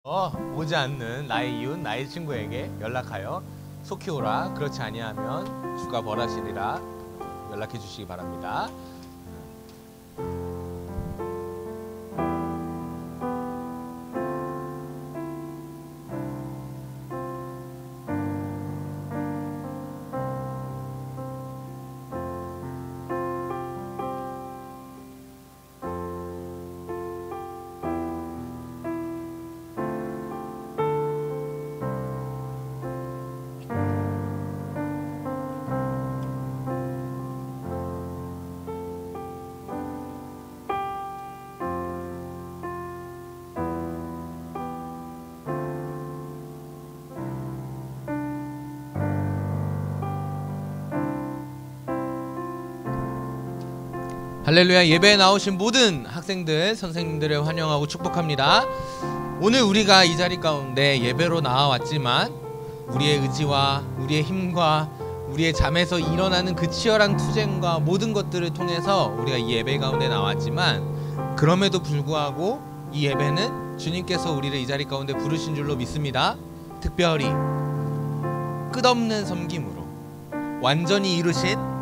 오지 않는 나의 이웃, 나의 친구에게 연락하여 속히 오라. 그렇지 아니하면 주가 벌하시리라. 연락해 주시기 바랍니다. 할렐루야. 예배에 나오신 모든 학생들, 선생님들을 환영하고 축복합니다. 오늘 우리가 이 자리 가운데 예배로 나와왔지만 우리의 의지와 우리의 힘과 우리의 잠에서 일어나는 그 치열한 투쟁과 모든 것들을 통해서 우리가 이 예배 가운데 나왔지만, 그럼에도 불구하고 이 예배는 주님께서 우리를 이 자리 가운데 부르신 줄로 믿습니다. 특별히 끝없는 섬김으로 완전히 이루신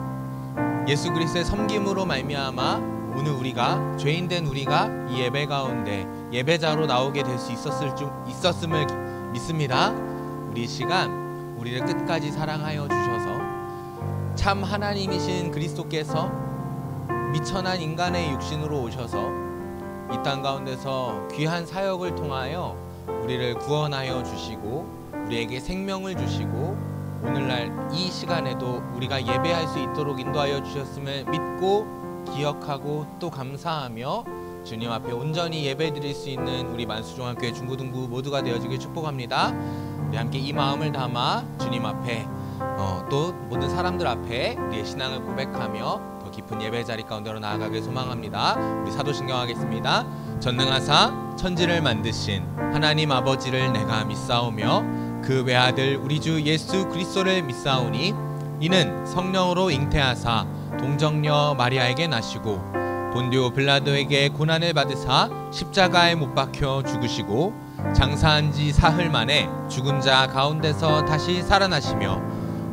예수 그리스도의 섬김으로 말미암아 오늘 우리가, 죄인된 우리가 이 예배 가운데 예배자로 나오게 될 수 있었음을 믿습니다. 우리 시간 우리를 끝까지 사랑하여 주셔서 참 하나님이신 그리스도께서 미천한 인간의 육신으로 오셔서 이 땅 가운데서 귀한 사역을 통하여 우리를 구원하여 주시고 우리에게 생명을 주시고 오늘날 이 시간에도 우리가 예배할 수 있도록 인도하여 주셨음을 믿고 기억하고 또 감사하며 주님 앞에 온전히 예배드릴 수 있는 우리 만수중학교의 중고등부 모두가 되어지길 축복합니다. 우리 함께 이 마음을 담아 주님 앞에 또 모든 사람들 앞에 우리의 신앙을 고백하며 더 깊은 예배 자리 가운데로 나아가길 소망합니다. 우리 사도신경 하겠습니다. 전능하사 천지를 만드신 하나님 아버지를 내가 믿사오며 그 외아들 우리 주 예수 그리스도를 믿사오니 이는 성령으로 잉태하사 동정녀 마리아에게 나시고 본디오 빌라도에게 고난을 받으사 십자가에 못 박혀 죽으시고 장사한 지 사흘 만에 죽은 자 가운데서 다시 살아나시며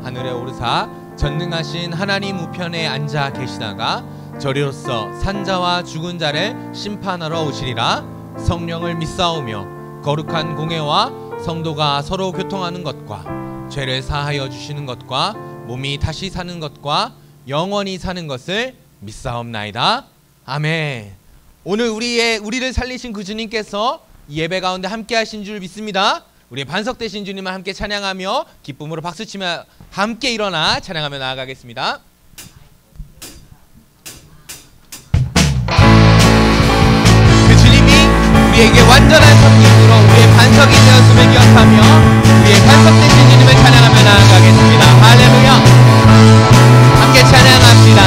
하늘에 오르사 전능하신 하나님 우편에 앉아 계시다가 저리로서 산자와 죽은 자를 심판하러 오시리라. 성령을 믿사오며 거룩한 공회와 성도가 서로 교통하는 것과 죄를 사하여 주시는 것과 몸이 다시 사는 것과 영원히 사는 것을 믿사옵나이다. 아멘. 오늘 우리를 살리신 그 주님께서 예배 가운데 함께 하신 줄 믿습니다. 우리의 반석 되신 주님을 함께 찬양하며 기쁨으로 박수치며 함께 일어나 찬양하며 나아가겠습니다. 그 주님이 우리에게 완전한 섬김으로 우리의 반석이 되었음을 기억하며 우리의 반석 되신 주님을 찬양하며 나아가겠습니다. 할렐루야. 함께 찬양합시다.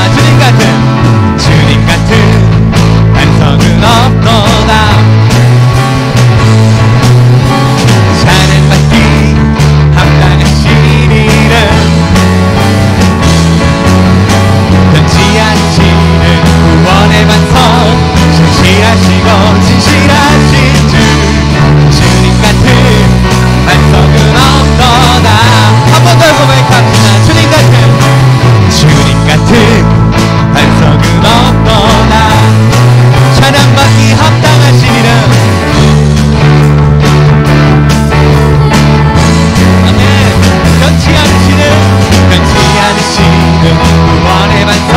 주님 같은 반석은 없도다. 찬양받기 합당하신 이름 변치 않지는 구원의 반석 신실하시고 진실하신 주 주님 같은 반석은 없도다. 한 번 더 고백합니다. 주님 같은 반석은 없도다. 찬양받기 합당하신 이름. 아멘. 변치 않으시는 구원의 반석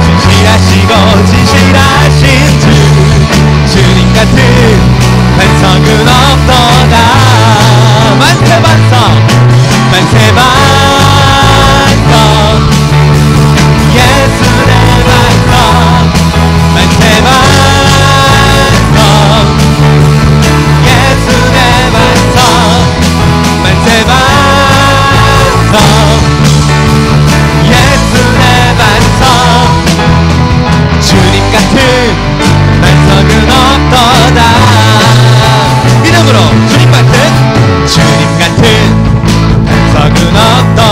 신실하시고 진실하신 주 주님 같은 반석은 없도다. 만세 반석 예수 내 반석 만세 반석 예수 내 반석 만세 반석 예수 내 반석 주님 같은 반석은 없도다. 믿음으로 주님 같은 반석은 없도다.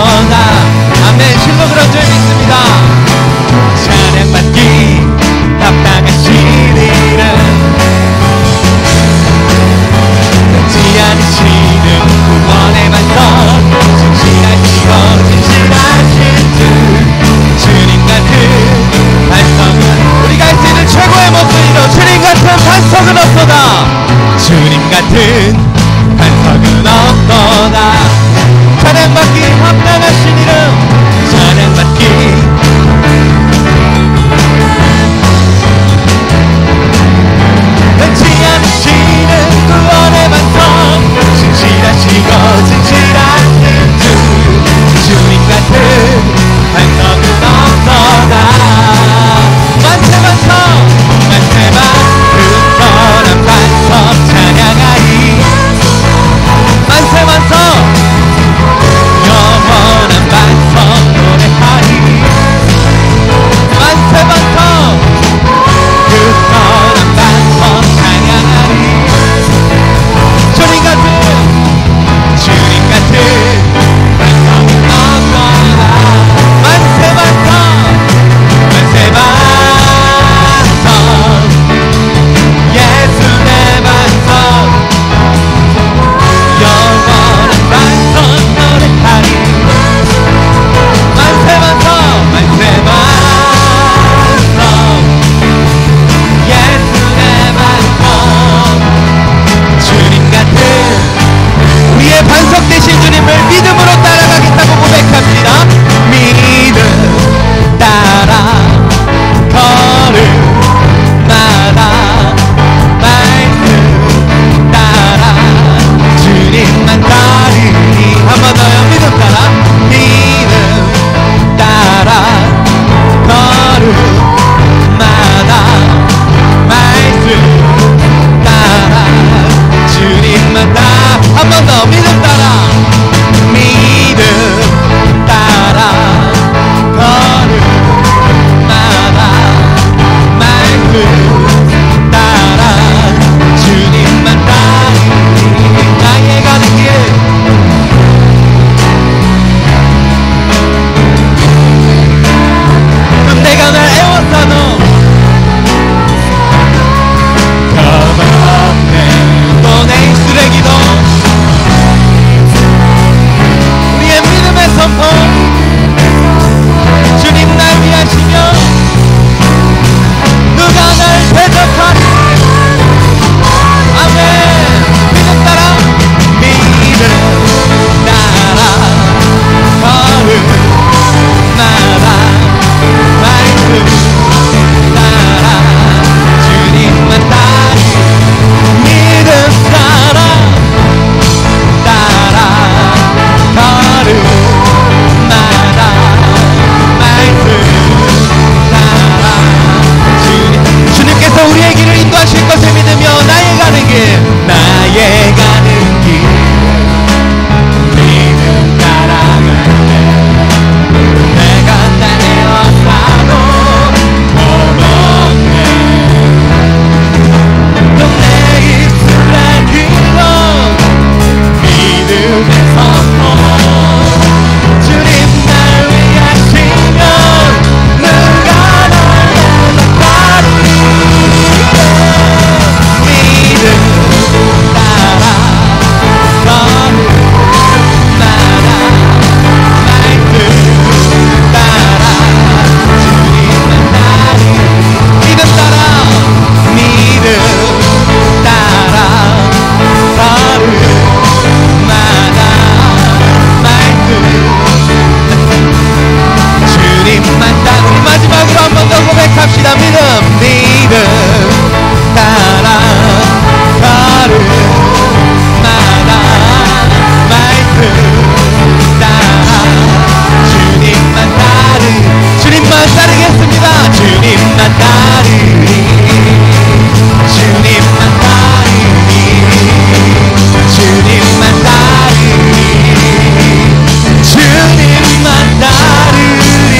말씀 따라 주님만 따라 한 번 더 믿음 따라 믿음 따라 걸음마다 말씀 따라 주님만 따르리 나의 가는 길 그럼 내가 날 애워싸노 내 쓰레기도 우리의 믿음의 선포 주님 날 위하시며 누가 날 대적하리 아멘 믿음 따라 믿음 따라 걸음마다 말씀 따라 주님만 따르 믿음 따라 걸음마다 말씀 따라 주님께서 우리의 길을 인도하실 것을 믿으며 나의 가는 길 믿음 따라갈 때 내가 날 에워싸고 고맙네 내 입술에 길러 믿음의 선포 주님 날 위하시면 누가 날 대적하리 믿음 따라 걸음마다 말씀 따라 주님만 따르리 믿음 따라 믿음 따라 걸음마다 말씀 주님만 따라 우리 마지막으로 한 번 더 고백합시다 믿음 따라 걸음마다 말씀 따라 주님만 따르겠습니다 주님만 따르리 주님만 따르리 주님만 따르리 주님만 따르리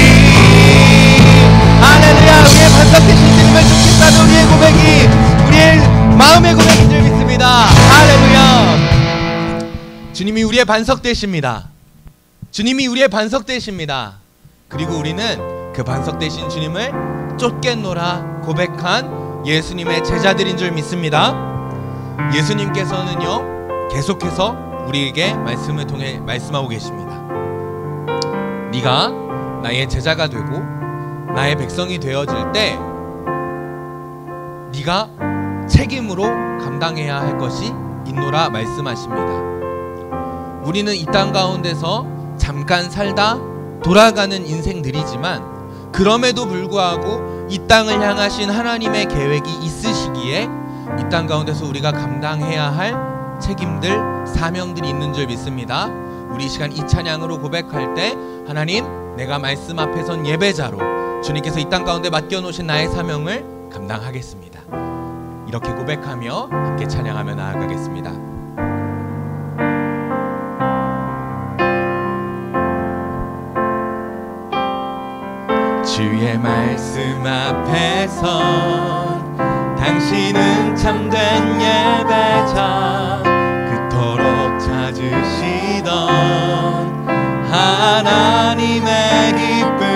할렐루야 우리의 반석 되신 주님을 쫓겠다는 우리의 고백이 우리의 마음의 고백인 줄 믿습니다 할렐루야 주님이 우리의 반석 되십니다 주님이 우리의 반석 되십니다 그리고 우리는 그 반석 되신 주님을 쫓겠노라 고백한 예수님의 제자들인 줄 믿습니다 예수님께서는요 계속해서 우리에게 말씀을 통해 말씀하고 계십니다 네가 나의 제자가 되고 나의 백성이 되어질 때 네가 책임으로 감당해야 할 것이 있노라 말씀하십니다 우리는 이 땅 가운데서 잠깐 살다 돌아가는 인생들이지만 그럼에도 불구하고 이 땅을 향하신 하나님의 계획이 있으시기에 이 땅 가운데서 우리가 감당해야 할 책임들, 사명들이 있는 줄 믿습니다. 우리 시간 이 찬양으로 고백할 때 하나님 내가 말씀 앞에 선 예배자로 주님께서 이 땅 가운데 맡겨놓으신 나의 사명을 감당하겠습니다. 이렇게 고백하며 함께 찬양하며 나아가겠습니다. 주의 말씀 앞에서 당신은 참된 예배자 그토록 찾으시던 하나님의 기쁨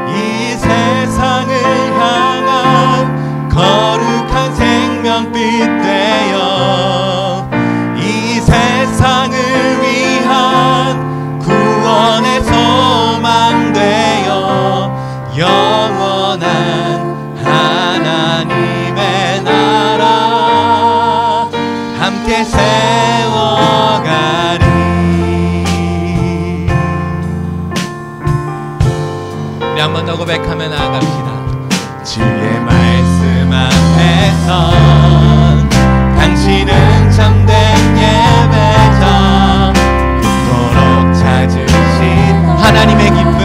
이 세상을 향한 거룩한 생명빛 되어 이 세상을 위한 구원의 소망 되어 영원한 하나님의 나라 함께 세워가리. 우리 한 번 더 고백하며 나아갑시다. 주의 말씀 앞에서 당신은 참된 예배자 그토록 찾으신 하나님의 기쁨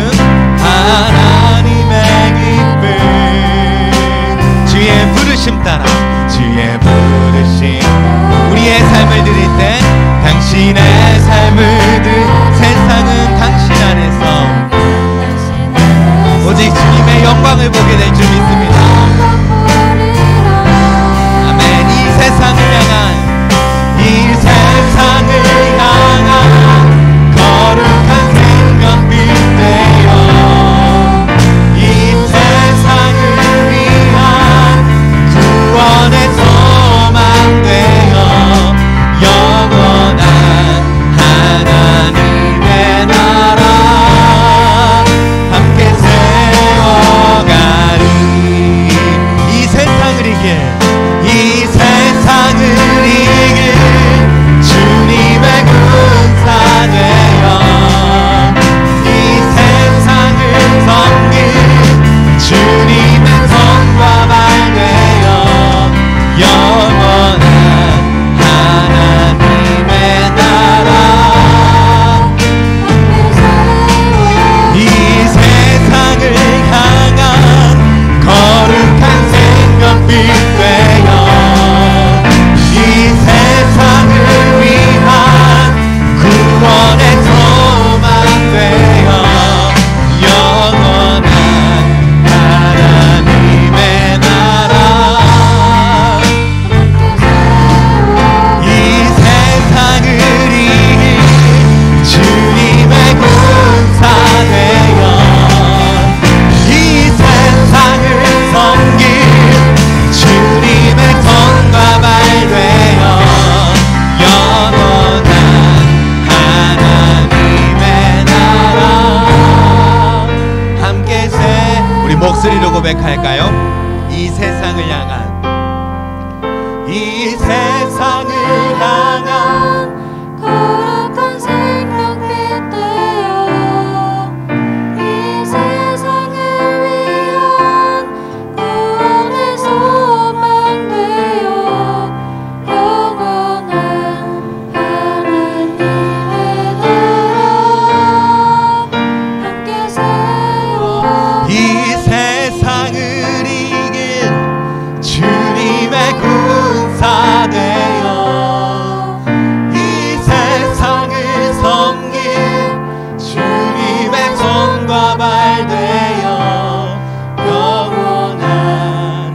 목소리로 고백할까요? 이 세상을 향한 이 세상을 향한 거룩한 생명빛 되어 이 세상을 위한 구원의 소망 되어 영원한 하나님의 나라 함께 세워 이 세상을 이길 주님의 군사 되어 이 세상을 섬길 주님의 손과 발 되어 영원한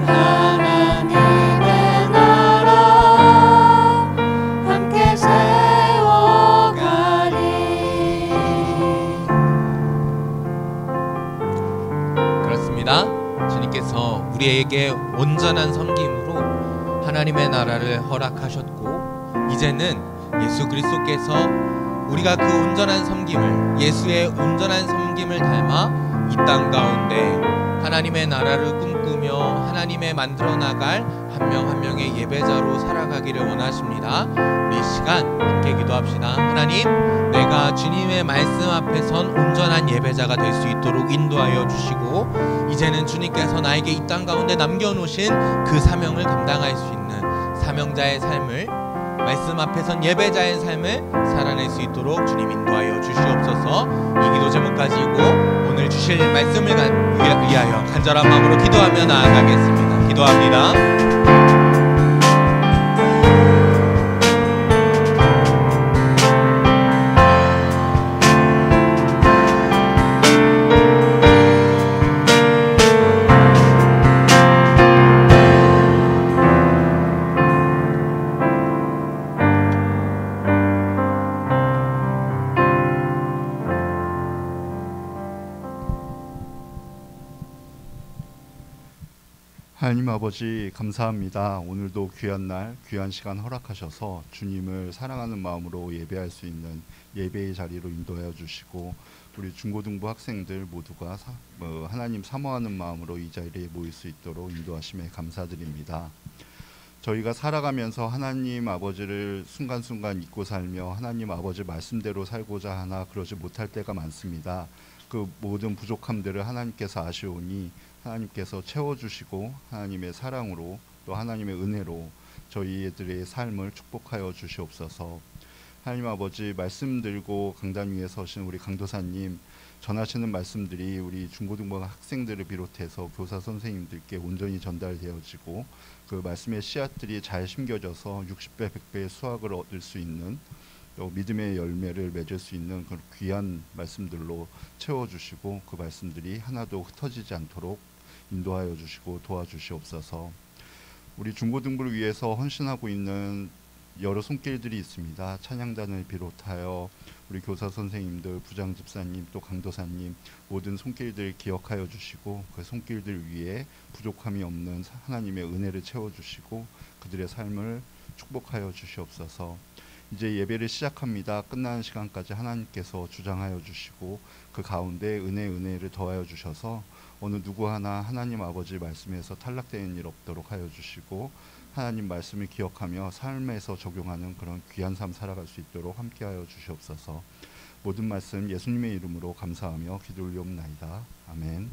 하나님의 나라 함께 세워가리. 그렇습니다. 주님께서 우리에게 온전한 섬김으로 하나님의 나라를 허락하셨고 이제는 예수 그리스도께서 우리가 그 온전한 섬김을 예수의 온전한 섬김을 닮아 이 땅 가운데 하나님의 나라를 꿈꾸며 하나님의 만들어 나갈 한 명 한 명의 예배자로 살아가기를 원하십니다. 우리 이 시간 함께 기도합시다. 하나님, 내가 주님의 말씀 앞에 선 온전한 예배자가 될 수 있도록 인도하여 주시고 이제는 주님께서 나에게 이 땅 가운데 남겨놓으신 그 사명을 감당할 수 있는 사명자의 삶을 말씀 앞에 선 예배자의 삶을 살아낼 수 있도록 주님 인도하여 주시옵소서. 이 기도 제목 가지고 오늘 주실 말씀을 위하여 간절한 마음으로 기도하며 나아가겠습니다. 기도합니다. 하나님 아버지 감사합니다. 오늘도 귀한 날 귀한 시간 허락하셔서 주님을 사랑하는 마음으로 예배할 수 있는 예배의 자리로 인도하여 주시고 우리 중고등부 학생들 모두가 하나님 사모하는 마음으로 이 자리에 모일 수 있도록 인도하심에 감사드립니다. 저희가 살아가면서 하나님 아버지를 순간순간 잊고 살며 하나님 아버지 말씀대로 살고자 하나 그러지 못할 때가 많습니다. 그 모든 부족함들을 하나님께서 아시오니 하나님께서 채워주시고 하나님의 사랑으로 또 하나님의 은혜로 저희들의 삶을 축복하여 주시옵소서. 하나님 아버지 말씀 들고 강단 위에 서신 우리 강도사님 전하시는 말씀들이 우리 중고등부 학생들을 비롯해서 교사 선생님들께 온전히 전달되어지고 그 말씀의 씨앗들이 잘 심겨져서 60배 100배의 수확을 얻을 수 있는 또 믿음의 열매를 맺을 수 있는 그런 귀한 말씀들로 채워주시고 그 말씀들이 하나도 흩어지지 않도록 인도하여 주시고 도와주시옵소서. 우리 중고등부를 위해서 헌신하고 있는 여러 손길들이 있습니다. 찬양단을 비롯하여 우리 교사 선생님들, 부장 집사님, 또 강도사님 모든 손길들 기억하여 주시고 그 손길들 위에 부족함이 없는 하나님의 은혜를 채워주시고 그들의 삶을 축복하여 주시옵소서. 이제 예배를 시작합니다. 끝나는 시간까지 하나님께서 주장하여 주시고 그 가운데 은혜를 더하여 주셔서 어느 누구 하나 하나님 아버지 말씀에서 탈락되는 일 없도록 하여 주시고 하나님 말씀을 기억하며 삶에서 적용하는 그런 귀한 삶 살아갈 수 있도록 함께하여 주시옵소서. 모든 말씀 예수님의 이름으로 감사하며 기도 올리옵나이다. 아멘.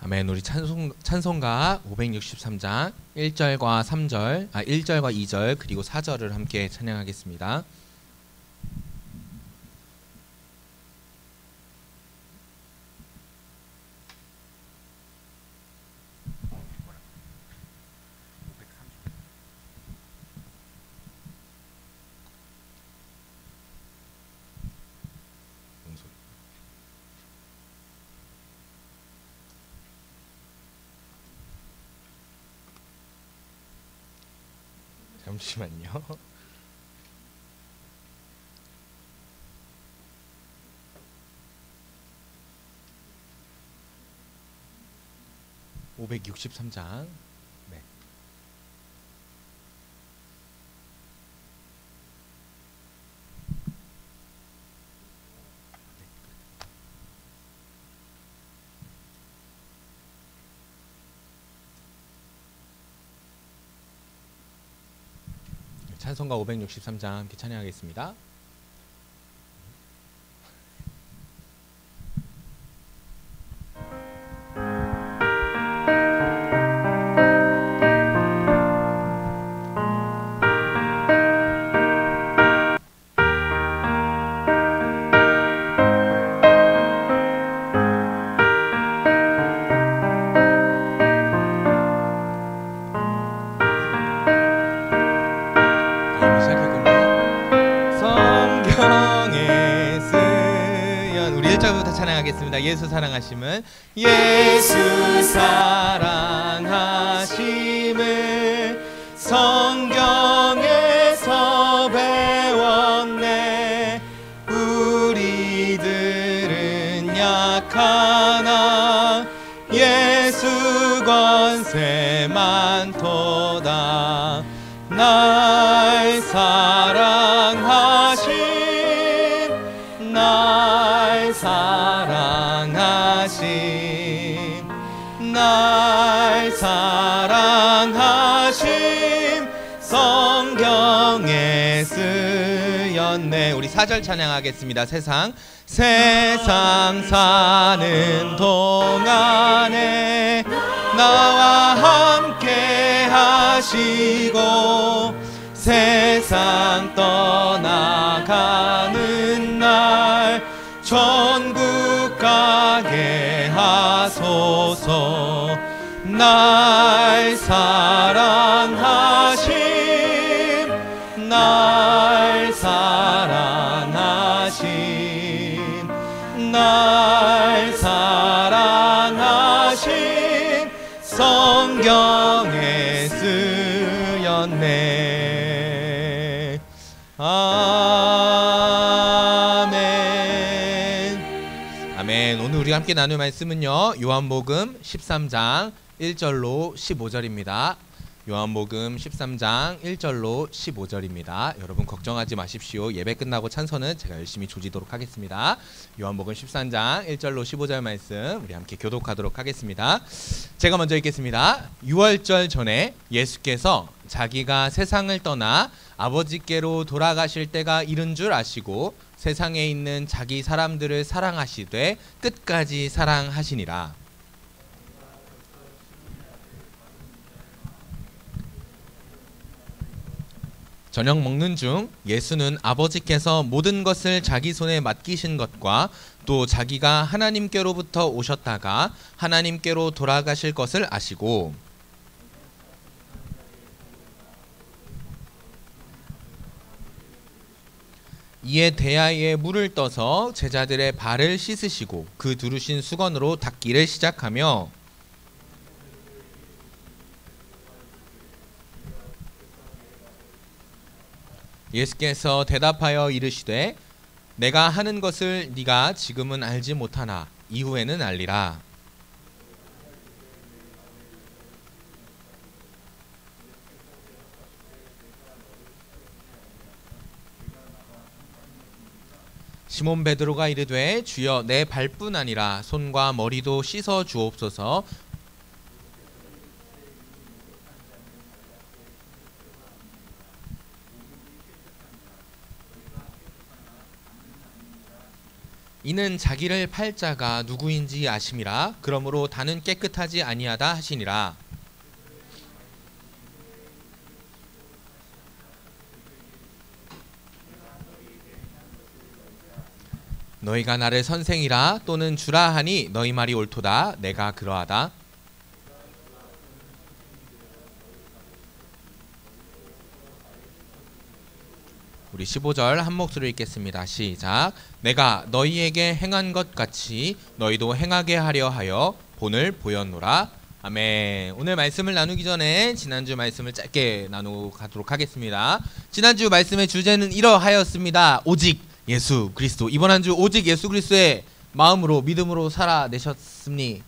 아멘. 우리 찬송가 563장 1절과 3절, 1절과 2절 그리고 4절을 함께 찬양하겠습니다. 잠시만요. 563장. 네. 찬송가 563장 함께 찬양하겠습니다. 찬양하겠습니다. 예수 사랑하심은 예수 사랑하심을 성경에서 배웠네. 우리들은 약하나 예수 권세 많도다. 날 사랑하신 날 사랑하심 성경에 쓰였네. 우리 4절 찬양하겠습니다. 세상 사는 동안에 나와 함께 하시고 세상 떠나가는 날 천국 가게 하소서. 날 사랑하심 날 사랑하심 성경에 쓰였네. 아멘. 오늘 우리가 함께 나눌 말씀은요, 요한복음 13장 1절로 15절입니다. 요한복음 13장 1절로 15절입니다. 여러분 걱정하지 마십시오. 예배 끝나고 찬선은 제가 열심히 조지도록 하겠습니다. 요한복음 13장 1절로 15절 말씀 우리 함께 교독하도록 하겠습니다. 제가 먼저 읽겠습니다. 6월절 전에 예수께서 자기가 세상을 떠나 아버지께로 돌아가실 때가 이른 줄 아시고 세상에 있는 자기 사람들을 사랑하시되 끝까지 사랑하시니라. 저녁 먹는 중 예수는 아버지께서 모든 것을 자기 손에 맡기신 것과 또 자기가 하나님께로부터 오셨다가 하나님께로 돌아가실 것을 아시고 이에 대야에 물을 떠서 제자들의 발을 씻으시고 그 두르신 수건으로 닦기를 시작하며 예수께서 대답하여 이르시되 내가 하는 것을 네가 지금은 알지 못하나 이후에는 알리라. 시몬 베드로가 이르되 주여 내 발뿐 아니라 손과 머리도 씻어 주옵소서. 이는 자기를 팔 자가 누구인지 아심이라. 그러므로 다는 깨끗하지 아니하다 하시니라. 너희가 나를 선생이라 또는 주라 하니 너희 말이 옳도다. 내가 그러하다. 우리 15절 한 목소리로 읽겠습니다. 시작. 내가 너희에게 행한 것 같이 너희도 행하게 하려 하여 본을 보였노라. 아멘. 오늘 말씀을 나누기 전에 지난주 말씀을 짧게 나누고 가도록 하겠습니다. 지난주 말씀의 주제는 이러하였습니다. 오직 예수 그리스도. 이번 한 주 오직 예수 그리스도의 마음으로 믿음으로 살아내셨습니까?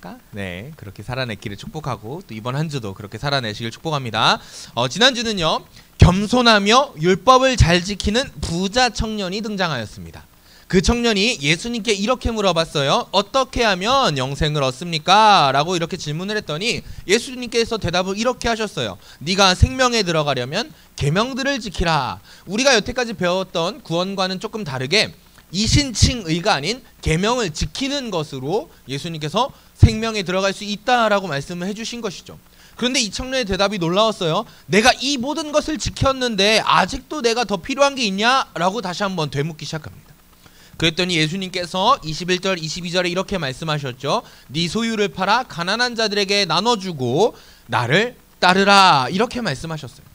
살아낼까? 네, 그렇게 살아내기를 축복하고 또 이번 한 주도 그렇게 살아내시길 축복합니다. 지난주는요, 겸손하며 율법을 잘 지키는 부자 청년이 등장하였습니다. 그 청년이 예수님께 이렇게 물어봤어요. 어떻게 하면 영생을 얻습니까? 라고 이렇게 질문을 했더니 예수님께서 대답을 이렇게 하셨어요. 네가 생명에 들어가려면 계명들을 지키라. 우리가 여태까지 배웠던 구원과는 조금 다르게 이신칭의가 아닌 계명을 지키는 것으로 예수님께서 생명에 들어갈 수 있다라고 말씀을 해주신 것이죠. 그런데 이 청년의 대답이 놀라웠어요. 내가 이 모든 것을 지켰는데 아직도 내가 더 필요한 게 있냐? 라고 다시 한번 되묻기 시작합니다. 그랬더니 예수님께서 21절 22절에 이렇게 말씀하셨죠. 네 소유를 팔아 가난한 자들에게 나눠주고 나를 따르라, 이렇게 말씀하셨어요.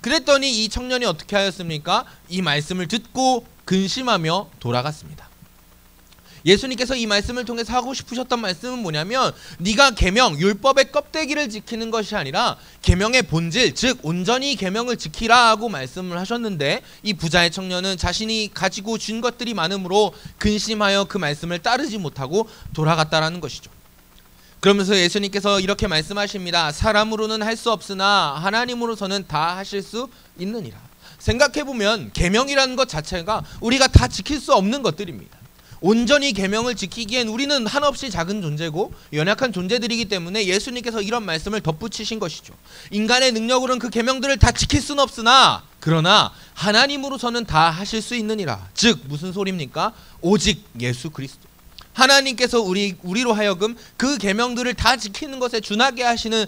그랬더니 이 청년이 어떻게 하였습니까? 이 말씀을 듣고 근심하며 돌아갔습니다. 예수님께서 이 말씀을 통해서 하고 싶으셨던 말씀은 뭐냐면, 네가 계명, 율법의 껍데기를 지키는 것이 아니라 계명의 본질, 즉 온전히 계명을 지키라고 말씀을 하셨는데, 이 부자의 청년은 자신이 가지고 준 것들이 많으므로 근심하여 그 말씀을 따르지 못하고 돌아갔다라는 것이죠. 그러면서 예수님께서 이렇게 말씀하십니다. 사람으로는 할 수 없으나 하나님으로서는 다 하실 수 있느니라. 생각해보면 계명이라는 것 자체가 우리가 다 지킬 수 없는 것들입니다. 온전히 계명을 지키기엔 우리는 한없이 작은 존재고 연약한 존재들이기 때문에 예수님께서 이런 말씀을 덧붙이신 것이죠. 인간의 능력으로는 그 계명들을 다 지킬 수는 없으나 그러나 하나님으로서는 다 하실 수 있느니라. 즉 무슨 소리입니까? 오직 예수 그리스도, 하나님께서 우리로 하여금 그 계명들을 다 지키는 것에 준하게 하시는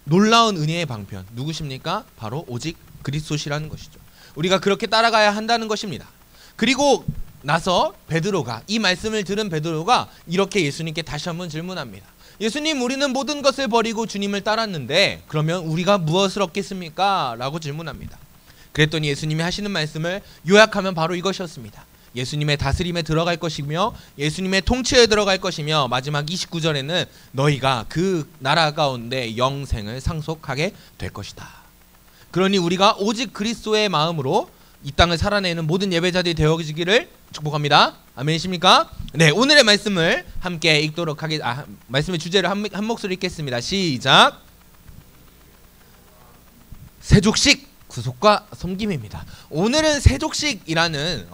놀라운 은혜의 방편, 누구십니까? 바로 오직 그리스도시라는 것이죠. 우리가 그렇게 따라가야 한다는 것입니다. 그리고 나서 베드로가, 이 말씀을 들은 베드로가 이렇게 예수님께 다시 한번 질문합니다. 예수님, 우리는 모든 것을 버리고 주님을 따랐는데 그러면 우리가 무엇을 얻겠습니까? 라고 질문합니다. 그랬더니 예수님이 하시는 말씀을 요약하면 바로 이것이었습니다. 예수님의 다스림에 들어갈 것이며 예수님의 통치에 들어갈 것이며 마지막 29절에는 너희가 그 나라 가운데 영생을 상속하게 될 것이다. 그러니 우리가 오직 그리스도의 마음으로 이 땅을 살아내는 모든 예배자들이 되어지기를 축복합니다. 아멘이십니까? 네, 오늘의 말씀을 함께 읽도록 말씀의 주제를 한 목소리 읽겠습니다. 시작. 세족식 구속과 섬김입니다. 오늘은 세족식이라는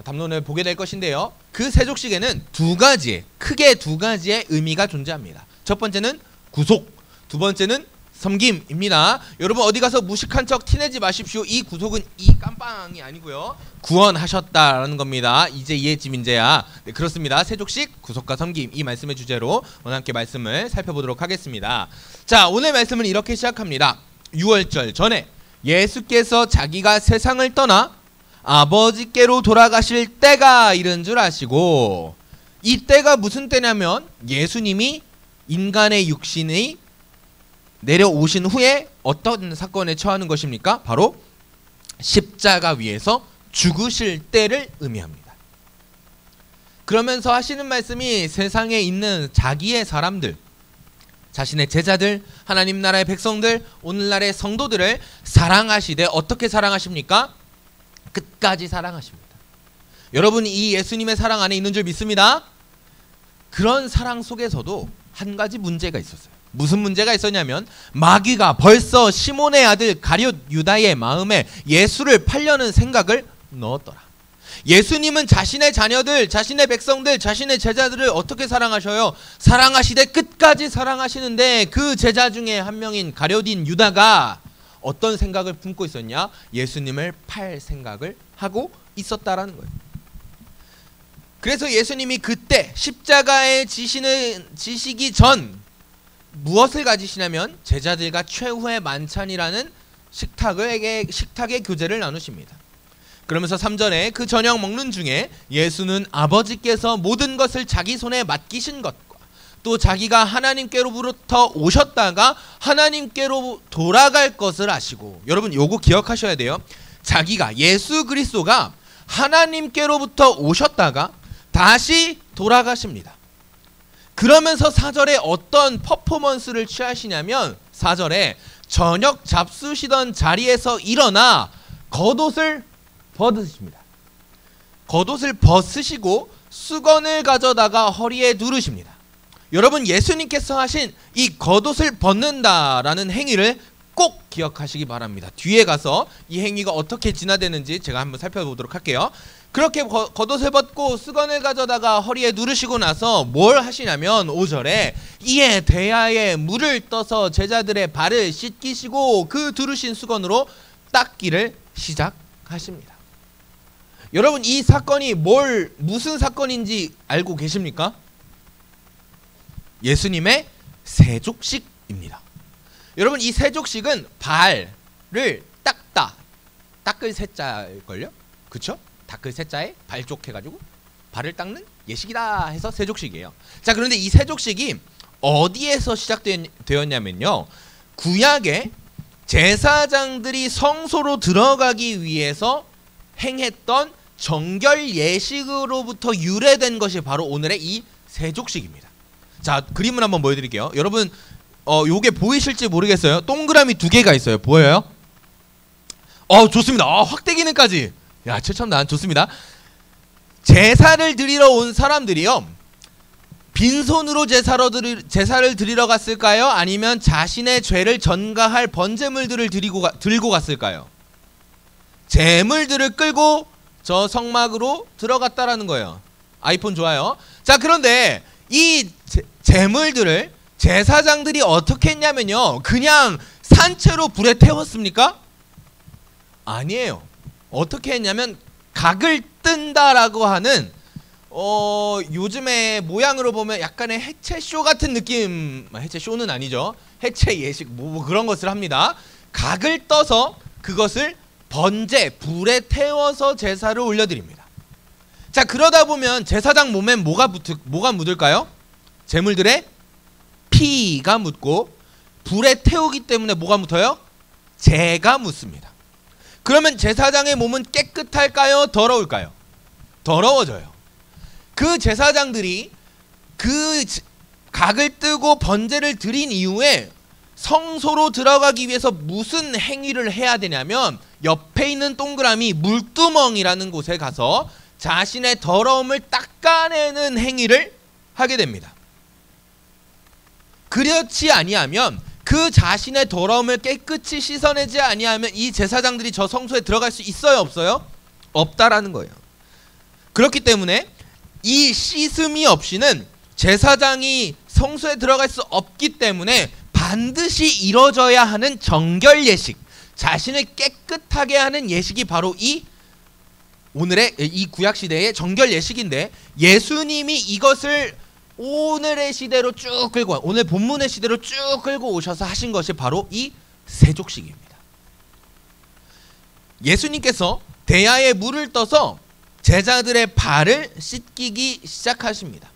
담론을 보게 될 것인데요. 그 세족식에는 크게 두 가지의 의미가 존재합니다. 첫 번째는 구속, 두 번째는 섬김입니다. 여러분 어디 가서 무식한 척 티내지 마십시오. 이 구속은 이 깜빵이 아니고요, 구원하셨다라는 겁니다. 이제 이해했지 민재야. 네, 그렇습니다. 세족식, 구속과 섬김, 이 말씀의 주제로 오늘 함께 말씀을 살펴보도록 하겠습니다. 자, 오늘 말씀은 이렇게 시작합니다. 6월절 전에 예수께서 자기가 세상을 떠나 아버지께로 돌아가실 때가 이른 줄 아시고, 이 때가 무슨 때냐면 예수님이 인간의 육신이 내려오신 후에 어떤 사건에 처하는 것입니까? 바로 십자가 위에서 죽으실 때를 의미합니다. 그러면서 하시는 말씀이 세상에 있는 자기의 사람들, 자신의 제자들, 하나님 나라의 백성들, 오늘날의 성도들을 사랑하시되 어떻게 사랑하십니까? 끝까지 사랑하십니다. 여러분 이 예수님의 사랑 안에 있는 줄 믿습니다. 그런 사랑 속에서도 한 가지 문제가 있었어요. 무슨 문제가 있었냐면 마귀가 벌써 시몬의 아들 가룟 유다의 마음에 예수를 팔려는 생각을 넣었더라. 예수님은 자신의 자녀들, 자신의 백성들, 자신의 제자들을 어떻게 사랑하셔요? 사랑하시되 끝까지 사랑하시는데 그 제자 중에 한 명인 가룟인 유다가 어떤 생각을 품고 있었냐? 예수님을 팔 생각을 하고 있었다라는 거예요. 그래서 예수님이 그때 십자가에 지시기 전 무엇을 가지시냐면 제자들과 최후의 만찬이라는 식탁의 교제를 나누십니다. 그러면서 3절에 그 저녁 먹는 중에 예수는 아버지께서 모든 것을 자기 손에 맡기신 것과 또 자기가 하나님께로부터 오셨다가 하나님께로 돌아갈 것을 아시고, 여러분 요거 기억하셔야 돼요. 자기가, 예수 그리스도가 하나님께로부터 오셨다가 다시 돌아가십니다. 그러면서 4절에 어떤 퍼포먼스를 취하시냐면 4절에 저녁 잡수시던 자리에서 일어나 겉옷을 벗으십니다. 겉옷을 벗으시고 수건을 가져다가 허리에 두르십니다. 여러분 예수님께서 하신 이 겉옷을 벗는다라는 행위를 꼭 기억하시기 바랍니다. 뒤에 가서 이 행위가 어떻게 진화되는지 제가 한번 살펴보도록 할게요. 그렇게 겉옷을 벗고 수건을 가져다가 허리에 누르시고 나서 뭘 하시냐면 5절에 이에 대야에 물을 떠서 제자들의 발을 씻기시고 그 두르신 수건으로 닦기를 시작하십니다. 여러분 이 사건이 무슨 사건인지 알고 계십니까? 예수님의 세족식입니다. 여러분 이 세족식은 발을 닦을 세자일걸요? 그쵸? 닦을 세자에 발족 해가지고 발을 닦는 예식이다 해서 세족식이에요. 자, 그런데 이 세족식이 어디에서 시작되었냐면요, 구약에 제사장들이 성소로 들어가기 위해서 행했던 정결 예식으로부터 유래된 것이 바로 오늘의 이 세족식입니다. 자, 그림을 한번 보여드릴게요. 여러분 요게 보이실지 모르겠어요. 동그라미 2개가 있어요. 보여요? 좋습니다. 확대 기능까지. 야, 최첨단. 좋습니다. 제사를 드리러 온 사람들이요, 빈손으로 제사를 드리러 갔을까요? 아니면 자신의 죄를 전가할 번제물들을 들고 갔을까요? 제물들을 끌고 저 성막으로 들어갔다라는 거예요. 아이폰 좋아요. 자, 그런데 이 제물들을 제사장들이 어떻게 했냐면요, 그냥 산채로 불에 태웠습니까? 아니에요. 어떻게 했냐면 각을 뜬다라고 하는 요즘에 모양으로 보면 약간의 해체쇼 같은 느낌, 해체쇼는 아니죠, 해체 예식 뭐 그런 것을 합니다. 각을 떠서 그것을 불에 태워서 제사를 올려드립니다. 자, 그러다 보면 제사장 몸엔 뭐가 묻을까요? 제물들의 피가 묻고, 불에 태우기 때문에 뭐가 묻어요? 재가 묻습니다. 그러면 제사장의 몸은 깨끗할까요? 더러울까요? 더러워져요. 그 제사장들이 그 각을 뜨고 번제를 드린 이후에 성소로 들어가기 위해서 무슨 행위를 해야 되냐면, 옆에 있는 동그라미 물두멍이라는 곳에 가서 자신의 더러움을 닦아내는 행위를 하게 됩니다. 그렇지 아니하면, 그 자신의 더러움을 깨끗이 씻어내지 아니하면 이 제사장들이 저 성소에 들어갈 수 있어요, 없어요? 없다라는 거예요. 그렇기 때문에 이 씻음이 없이는 제사장이 성소에 들어갈 수 없기 때문에 반드시 이뤄져야 하는 정결 예식, 자신을 깨끗하게 하는 예식이 바로 이 오늘의 이 구약 시대의 정결 예식인데, 예수님이 이것을 오늘의 시대로 쭉 끌고, 오늘 본문의 시대로 쭉 끌고 오셔서 하신 것이 바로 이 세족식입니다. 예수님께서 대야에 물을 떠서 제자들의 발을 씻기기 시작하십니다.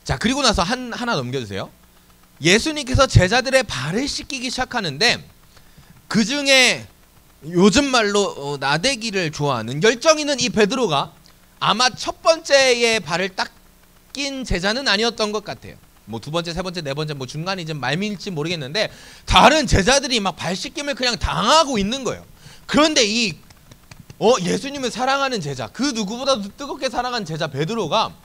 자, 그리고 나서 하나 넘겨주세요. 예수님께서 제자들의 발을 씻기기 시작하는데, 그 중에 요즘 말로 나대기를 좋아하는 열정 있는 이 베드로가 아마 첫 번째의 발을 닦인 제자는 아니었던 것 같아요. 뭐 두 번째, 세 번째, 네 번째, 뭐 중간이 좀 말밀지 모르겠는데, 다른 제자들이 막 발 씻김을 그냥 당하고 있는 거예요. 그런데 이 예수님을 사랑하는 제자, 그 누구보다도 뜨겁게 사랑하는 제자 베드로가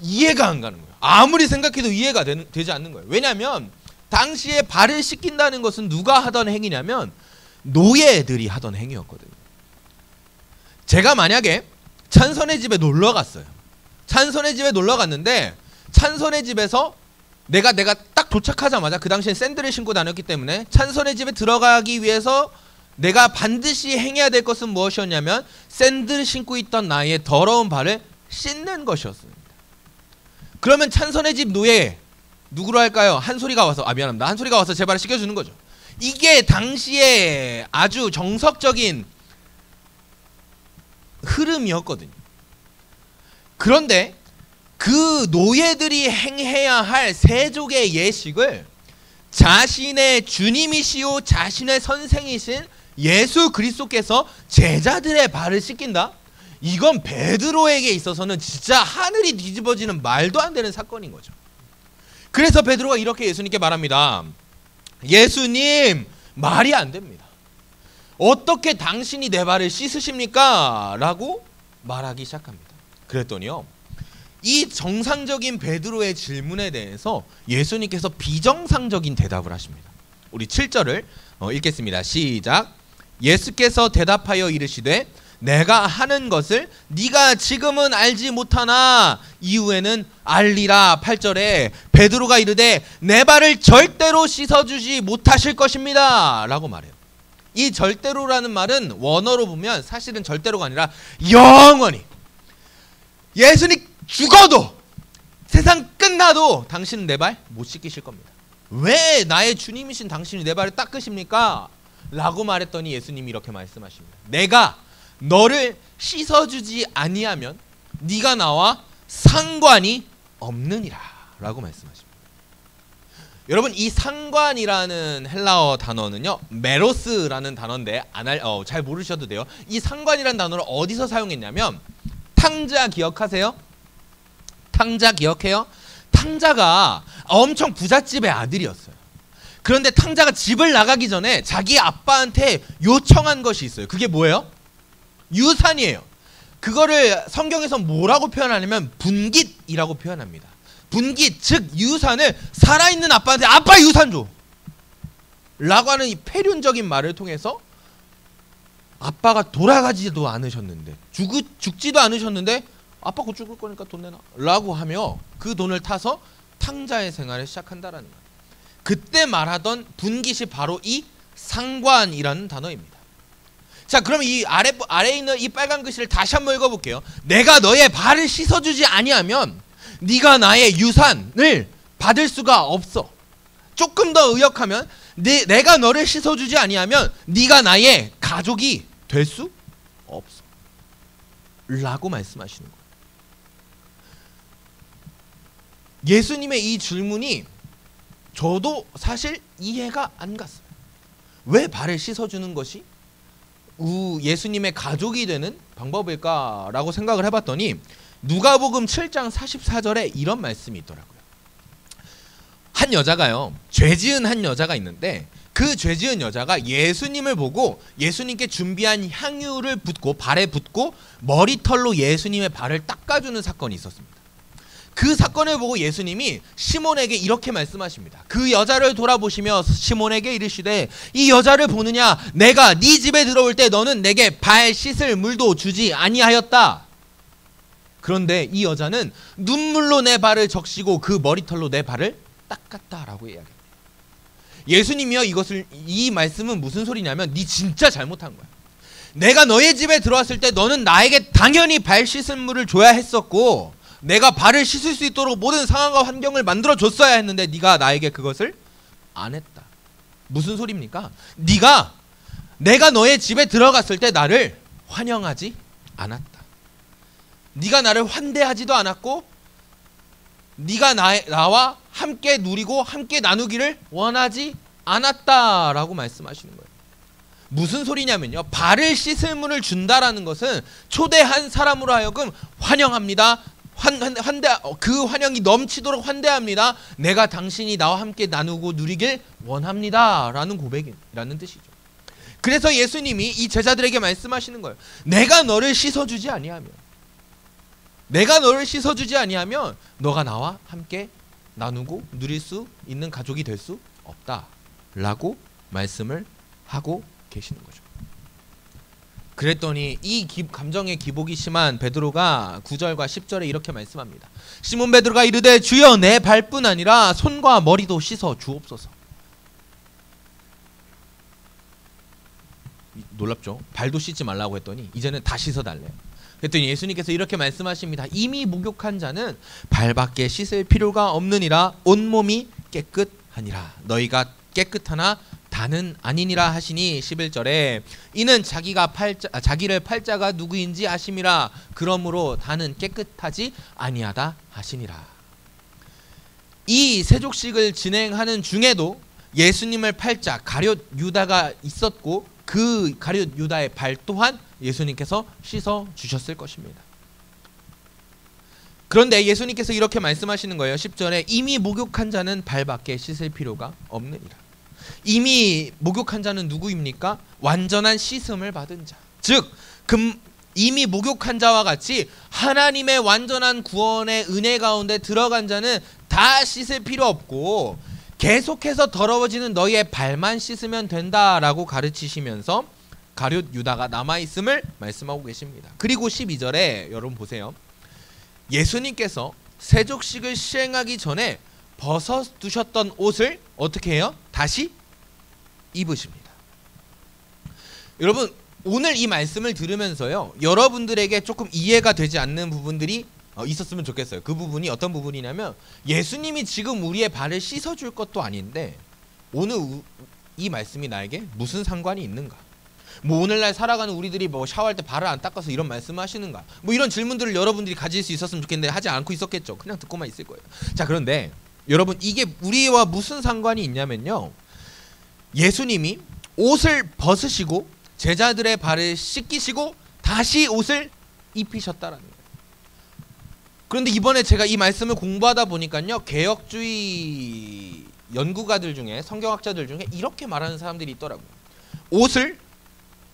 이해가 안 가는 거예요. 아무리 생각해도 이해가 되지 않는 거예요. 왜냐하면 당시에 발을 씻긴다는 것은 누가 하던 행위냐면 노예들이 하던 행위였거든요. 제가 만약에 찬선의 집에 놀러 갔어요. 찬선의 집에 놀러 갔는데, 찬선의 집에서 내가 딱 도착하자마자, 그 당시엔 샌들을 신고 다녔기 때문에 찬선의 집에 들어가기 위해서 내가 반드시 행해야 될 것은 무엇이었냐면, 샌들을 신고 있던 나의 더러운 발을 씻는 것이었습니다. 그러면 찬선의 집 노예 누구로 할까요? 한소리가 와서, 미안합니다, 한소리가 와서 제 발을 씻겨주는 거죠. 이게 당시에 아주 정석적인 흐름이었거든요. 그런데 그 노예들이 행해야 할 세족의 예식을 자신의 주님이시오 자신의 선생이신 예수 그리스도께서 제자들의 발을 씻긴다? 이건 베드로에게 있어서는 진짜 하늘이 뒤집어지는 말도 안 되는 사건인 거죠. 그래서 베드로가 이렇게 예수님께 말합니다. 예수님, 말이 안 됩니다. 어떻게 당신이 내 발을 씻으십니까? 라고 말하기 시작합니다. 그랬더니요, 이 정상적인 베드로의 질문에 대해서 예수님께서 비정상적인 대답을 하십니다. 우리 7절을 읽겠습니다. 시작. 예수께서 대답하여 이르시되 내가 하는 것을 네가 지금은 알지 못하나 이후에는 알리라. 8절에 베드로가 이르되 내 발을 절대로 씻어주지 못하실 것입니다 라고 말해요. 이 절대로라는 말은 원어로 보면 사실은 절대로가 아니라 영원히, 예수님 죽어도 세상 끝나도 당신은 내 발 못 씻기실 겁니다. 왜 나의 주님이신 당신이 내 발을 닦으십니까? 라고 말했더니 예수님이 이렇게 말씀하십니다. 내가 너를 씻어주지 아니하면 네가 나와 상관이 없느니라 라고 말씀하십니다. 여러분, 이 상관이라는 헬라어 단어는요, 메로스라는 단어인데 잘 모르셔도 돼요. 이 상관이라는 단어를 어디서 사용했냐면, 탕자 기억하세요? 탕자 기억해요? 탕자가 엄청 부잣집의 아들이었어요. 그런데 탕자가 집을 나가기 전에 자기 아빠한테 요청한 것이 있어요. 그게 뭐예요? 유산이에요. 그거를 성경에서 뭐라고 표현하냐면 분깃이라고 표현합니다. 분깃, 즉 유산을 살아있는 아빠한테 아빠 유산 줘! 라고 하는 이 폐륜적인 말을 통해서 아빠가 돌아가지도 않으셨는데, 죽지도 않으셨는데 아빠 곧 죽을 거니까 돈 내놔 라고 하며 그 돈을 타서 탕자의 생활을 시작한다라는 거예요. 그때 말하던 분깃이 바로 이 상관이라는 단어입니다. 자, 그럼 이 아래에 있는 이 빨간 글씨를 다시 한번 읽어볼게요. 내가 너의 발을 씻어주지 아니하면 네가 나의 유산을 받을 수가 없어. 조금 더 의역하면 내가 너를 씻어주지 아니하면 네가 나의 가족이 될 수 없어 라고 말씀하시는 거예요. 예수님의 이 질문이 저도 사실 이해가 안 갔어요. 왜 발을 씻어주는 것이 예수님의 가족이 되는 방법일까라고 생각을 해봤더니 누가복음 7장 44절에 이런 말씀이 있더라고요. 한 여자가요, 죄지은 한 여자가 있는데 그 죄지은 여자가 예수님을 보고 예수님께 준비한 향유를 붓고 발에 붓고 머리털로 예수님의 발을 닦아주는 사건이 있었습니다. 그 사건을 보고 예수님이 시몬에게 이렇게 말씀하십니다. 그 여자를 돌아보시며 시몬에게 이르시되 이 여자를 보느냐? 내가 네 집에 들어올 때 너는 내게 발 씻을 물도 주지 아니하였다. 그런데 이 여자는 눈물로 내 발을 적시고 그 머리털로 내 발을 닦았다라고 이야기합니다. 예수님이요, 이 말씀은 무슨 소리냐면 네 진짜 잘못한 거야. 내가 너의 집에 들어왔을 때 너는 나에게 당연히 발 씻을 물을 줘야 했었고 내가 발을 씻을 수 있도록 모든 상황과 환경을 만들어 줬어야 했는데 네가 나에게 그것을 안 했다. 무슨 소리입니까? 내가 너의 집에 들어갔을 때 나를 환영하지 않았다. 네가 나를 환대하지도 않았고 네가 나와 함께 누리고 함께 나누기를 원하지 않았다라고 말씀하시는 거예요. 무슨 소리냐면요, 발을 씻을 물을 준다라는 것은 초대한 사람으로 하여금 환영합니다. 그 환영이 넘치도록 환대합니다. 내가 당신이 나와 함께 나누고 누리길 원합니다 라는 고백이라는 뜻이죠. 그래서 예수님이 이 제자들에게 말씀하시는 거예요. 내가 너를 씻어주지 아니하면 너가 나와 함께 나누고 누릴 수 있는 가족이 될 수 없다 라고 말씀을 하고 계시는 거죠. 그랬더니 이 감정의 기복이 심한 베드로가 9절과 10절에 이렇게 말씀합니다. 시몬 베드로가 이르되 주여 내 발뿐 아니라 손과 머리도 씻어 주옵소서. 놀랍죠? 발도 씻지 말라고 했더니 이제는 다 씻어달래요. 그랬더니 예수님께서 이렇게 말씀하십니다. 이미 목욕한 자는 발밖에 씻을 필요가 없느니라. 온몸이 깨끗하니라. 너희가 깨끗하나 다는 아니니라 하시니 11절에 이는 자기를 팔자가 누구인지 아심이라. 그러므로 다는 깨끗하지 아니하다 하시니라. 이 세족식을 진행하는 중에도 예수님을 팔자 가룟 유다가 있었고 그 가룟 유다의 발 또한 예수님께서 씻어 주셨을 것입니다. 그런데 예수님께서 이렇게 말씀하시는 거예요. 10절에 이미 목욕한 자는 발밖에 씻을 필요가 없느니라. 이미 목욕한 자는 누구입니까? 완전한 씻음을 받은 자. 즉 이미 목욕한 자와 같이 하나님의 완전한 구원의 은혜 가운데 들어간 자는 다 씻을 필요 없고 계속해서 더러워지는 너희의 발만 씻으면 된다라고 가르치시면서 가룟 유다가 남아있음을 말씀하고 계십니다. 그리고 12절에 여러분 보세요. 예수님께서 세족식을 시행하기 전에 벗어두셨던 옷을 어떻게 해요? 다시 입으십니다. 여러분 오늘 이 말씀을 들으면서요, 여러분들에게 조금 이해가 되지 않는 부분들이 있었으면 좋겠어요. 그 부분이 어떤 부분이냐면, 예수님이 지금 우리의 발을 씻어줄 것도 아닌데 오늘 이 말씀이 나에게 무슨 상관이 있는가? 뭐 오늘날 살아가는 우리들이 뭐 샤워할 때 발을 안 닦아서 이런 말씀을 하시는가? 뭐 이런 질문들을 여러분들이 가질 수 있었으면 좋겠는데 하지 않고 있었겠죠. 그냥 듣고만 있을 거예요. 자, 그런데 여러분 이게 우리와 무슨 상관이 있냐면요, 예수님이 옷을 벗으시고 제자들의 발을 씻기시고 다시 옷을 입히셨다라는 거예요. 그런데 이번에 제가 이 말씀을 공부하다 보니까요, 개혁주의 연구가들 중에, 성경학자들 중에 이렇게 말하는 사람들이 있더라고요. 옷을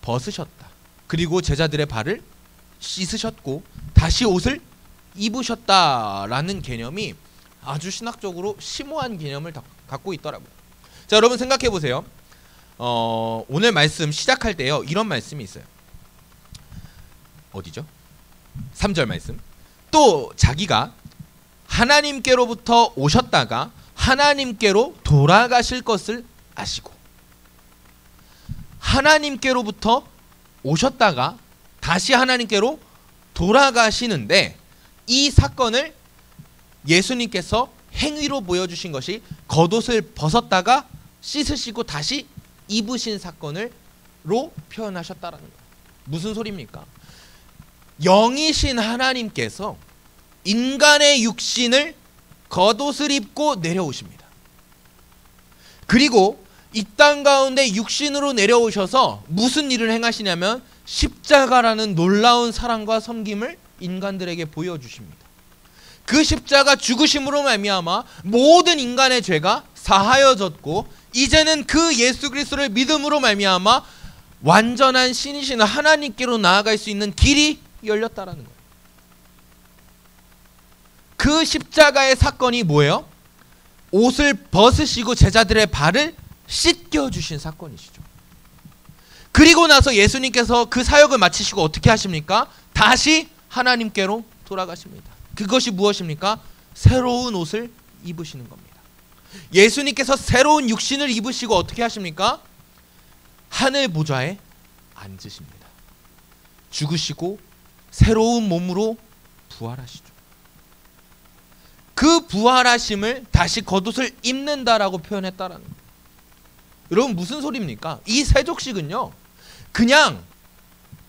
벗으셨다, 그리고 제자들의 발을 씻으셨고 다시 옷을 입으셨다라는 개념이 아주 신학적으로 심오한 개념을 갖고 있더라고요. 자, 여러분 생각해 보세요. 오늘 말씀 시작할 때요, 이런 말씀이 있어요. 어디죠? 3절 말씀. 또 자기가 하나님께로부터 오셨다가 하나님께로 돌아가실 것을 아시고, 하나님께로부터 오셨다가 다시 하나님께로 돌아가시는데, 이 사건을 예수님께서 행위로 보여주신 것이 겉옷을 벗었다가 씻으시고 다시 입으신 사건으로 표현하셨다라는 거예요. 무슨 소리입니까? 영이신 하나님께서 인간의 육신을 겉옷을 입고 내려오십니다. 그리고 이 땅 가운데 육신으로 내려오셔서 무슨 일을 행하시냐면 십자가라는 놀라운 사랑과 섬김을 인간들에게 보여주십니다. 그 십자가 죽으심으로 말미암아 모든 인간의 죄가 사하여졌고, 이제는 그 예수 그리스도를 믿음으로 말미암아 완전한 신이신 하나님께로 나아갈 수 있는 길이 열렸다라는 거예요. 그 십자가의 사건이 뭐예요? 옷을 벗으시고 제자들의 발을 씻겨주신 사건이시죠. 그리고 나서 예수님께서 그 사역을 마치시고 어떻게 하십니까? 다시 하나님께로 돌아가십니다. 그것이 무엇입니까? 새로운 옷을 입으시는 겁니다. 예수님께서 새로운 육신을 입으시고 어떻게 하십니까? 하늘 보좌에 앉으십니다. 죽으시고 새로운 몸으로 부활하시죠. 그 부활하심을 다시 겉옷을 입는다라고 표현했다라는 거예요. 여러분 무슨 소리입니까? 이 세족식은요, 그냥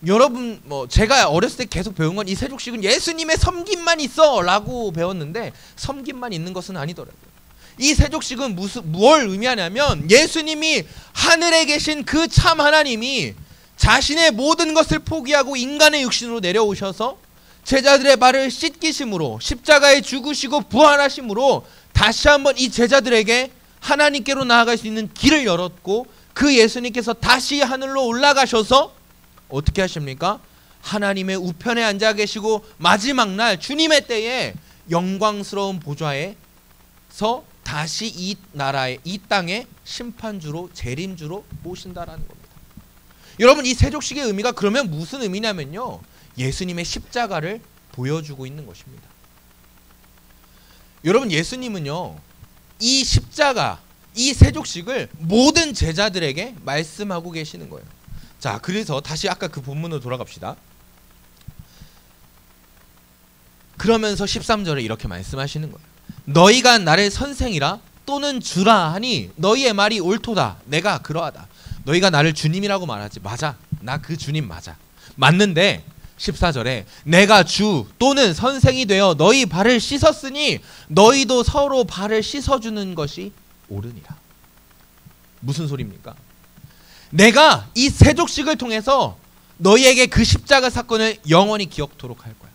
여러분 제가 어렸을 때 계속 배운 건 이 세족식은 예수님의 섬김만 있어 라고 배웠는데, 섬김만 있는 것은 아니더라고요. 이 세족식은 뭘 의미하냐면, 예수님이 하늘에 계신 그 참 하나님이 자신의 모든 것을 포기하고 인간의 육신으로 내려오셔서 제자들의 발을 씻기심으로, 십자가에 죽으시고 부활하심으로 다시 한번 이 제자들에게 하나님께로 나아갈 수 있는 길을 열었고, 그 예수님께서 다시 하늘로 올라가셔서 어떻게 하십니까? 하나님의 우편에 앉아 계시고 마지막 날 주님의 때에 영광스러운 보좌에서 다시 이 나라의, 이 땅의 심판주로, 재림주로 모신다라는 겁니다. 여러분 이 세족식의 의미가 그러면 무슨 의미냐면요, 예수님의 십자가를 보여주고 있는 것입니다. 여러분 예수님은요, 이 십자가, 이 세족식을 모든 제자들에게 말씀하고 계시는 거예요. 자, 그래서 다시 아까 그 본문으로 돌아갑시다. 그러면서 13절에 이렇게 말씀하시는 거예요. 너희가 나를 선생이라 또는 주라 하니 너희의 말이 옳도다. 내가 그러하다. 너희가 나를 주님이라고 말하지. 맞아, 나 그 주님 맞아, 맞는데 14절에 내가 주 또는 선생이 되어 너희 발을 씻었으니 너희도 서로 발을 씻어주는 것이 옳으니라. 무슨 소리입니까? 내가 이 세족식을 통해서 너희에게 그 십자가 사건을 영원히 기억토록 할 거야.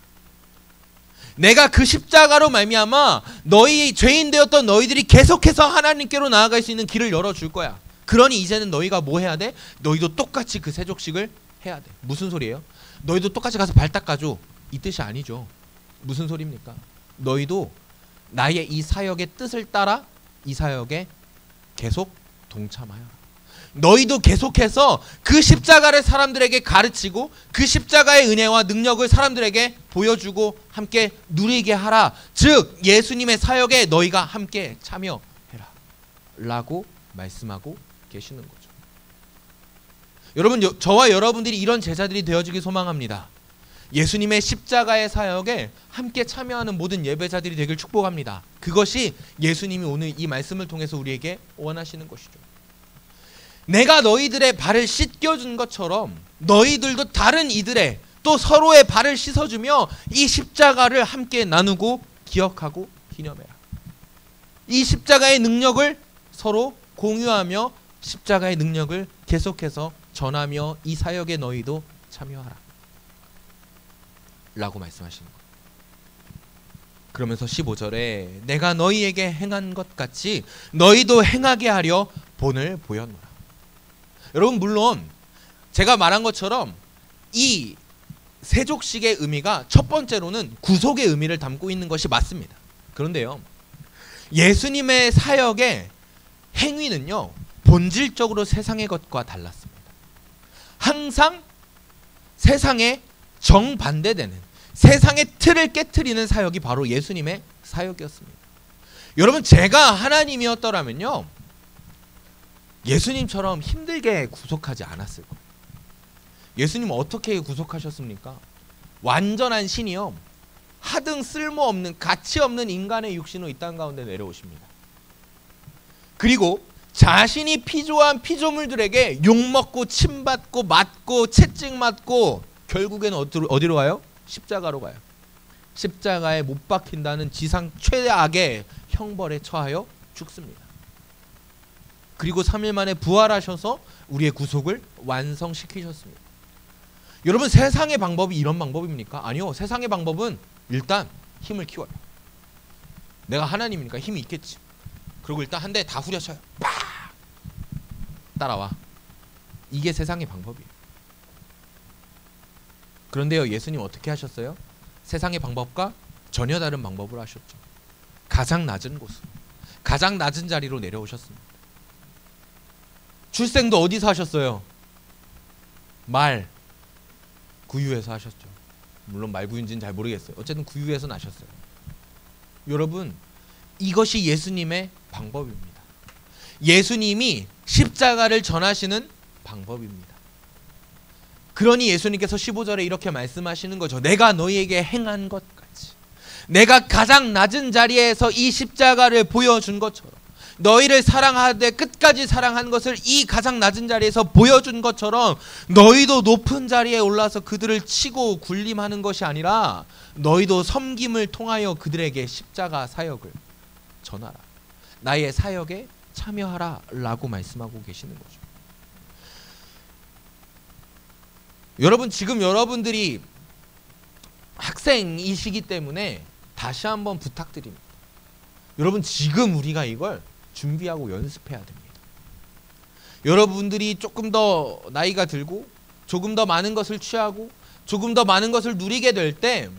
내가 그 십자가로 말미암아 너희 죄인 되었던 너희들이 계속해서 하나님께로 나아갈 수 있는 길을 열어줄 거야. 그러니 이제는 너희가 뭐 해야 돼? 너희도 똑같이 그 세족식을 해야 돼. 무슨 소리예요? 너희도 똑같이 가서 발 닦아줘, 이 뜻이 아니죠. 무슨 소리입니까? 너희도 나의 이 사역의 뜻을 따라 이 사역에 계속 동참하여라. 너희도 계속해서 그 십자가를 사람들에게 가르치고 그 십자가의 은혜와 능력을 사람들에게 보여주고 함께 누리게 하라. 즉 예수님의 사역에 너희가 함께 참여해라 라고 말씀하고 계시는 거죠. 여러분, 저와 여러분들이 이런 제자들이 되어주길 소망합니다. 예수님의 십자가의 사역에 함께 참여하는 모든 예배자들이 되길 축복합니다. 그것이 예수님이 오늘 이 말씀을 통해서 우리에게 원하시는 것이죠. 내가 너희들의 발을 씻겨준 것처럼 너희들도 다른 이들의 또 서로의 발을 씻어주며 이 십자가를 함께 나누고 기억하고 기념해라. 이 십자가의 능력을 서로 공유하며 십자가의 능력을 계속해서 전하며 이 사역에 너희도 참여하라 라고 말씀하시는 거예요. 그러면서 15절에 내가 너희에게 행한 것 같이 너희도 행하게 하려 본을 보였노라. 여러분, 물론 제가 말한 것처럼 이 세족식의 의미가 첫 번째로는 구속의 의미를 담고 있는 것이 맞습니다. 그런데요, 예수님의 사역의 행위는요 본질적으로 세상의 것과 달랐습니다. 항상 세상에 정반대되는, 세상의 틀을 깨트리는 사역이 바로 예수님의 사역이었습니다. 여러분, 제가 하나님이었더라면요 예수님처럼 힘들게 구속하지 않았을 거예요. 예수님 어떻게 구속하셨습니까? 완전한 신이요 하등 쓸모없는 가치 없는 인간의 육신으로 이 땅 가운데 내려오십니다. 그리고 자신이 피조한 피조물들에게 욕먹고 침받고 맞고 채찍 맞고 결국에는 어디로 가요? 십자가로 가요. 십자가에 못 박힌다는 지상 최악의 형벌에 처하여 죽습니다. 그리고 3일 만에 부활하셔서 우리의 구속을 완성시키셨습니다. 여러분, 세상의 방법이 이런 방법입니까? 아니요. 세상의 방법은 일단 힘을 키워요. 내가 하나님이니까 힘이 있겠지. 그리고 일단 한 대 다 후려쳐요. 빡! 따라와. 이게 세상의 방법이에요. 그런데요, 예수님 어떻게 하셨어요? 세상의 방법과 전혀 다른 방법을 하셨죠. 가장 낮은 곳으로, 가장 낮은 자리로 내려오셨습니다. 출생도 어디서 하셨어요? 말 구유에서 하셨죠. 물론 말구유인지는 잘 모르겠어요. 어쨌든 구유에서 나셨어요. 여러분, 이것이 예수님의 방법입니다. 예수님이 십자가를 전하시는 방법입니다. 그러니 예수님께서 15절에 이렇게 말씀하시는 거죠. 내가 너희에게 행한 것 같이, 내가 가장 낮은 자리에서 이 십자가를 보여준 것처럼, 너희를 사랑하되 끝까지 사랑한 것을 이 가장 낮은 자리에서 보여준 것처럼 너희도 높은 자리에 올라서 그들을 치고 군림하는 것이 아니라 너희도 섬김을 통하여 그들에게 십자가 사역을 전하라. 나의 사역에 참여하라 라고 말씀하고 계시는 거죠. 여러분, 지금 여러분들이 학생이시기 때문에 다시 한번 부탁드립니다. 여러분, 지금 우리가 이걸 준비하고 연습해야 됩니다. 여러분들이 조금 더 나이가 들고 조금 더 많은 것을 취하고 조금 더 많은 것을 누리게 될 때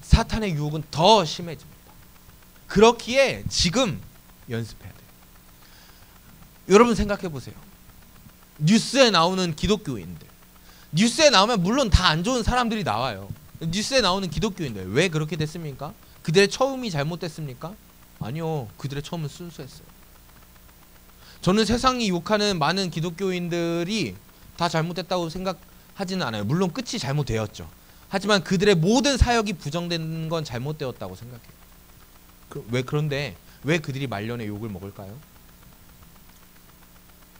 사탄의 유혹은 더 심해집니다. 그렇기에 지금 연습해야 돼요. 여러분, 생각해 보세요. 뉴스에 나오는 기독교인들, 뉴스에 나오면 물론 다 안 좋은 사람들이 나와요. 뉴스에 나오는 기독교인들 왜 그렇게 됐습니까? 그들의 처음이 잘못됐습니까? 아니요. 그들의 처음은 순수했어요. 저는 세상이 욕하는 많은 기독교인들이 다 잘못됐다고 생각하지는 않아요. 물론 끝이 잘못되었죠. 하지만 그들의 모든 사역이 부정된 건 잘못되었다고 생각해요. 그런데 왜 그들이 말년에 욕을 먹을까요?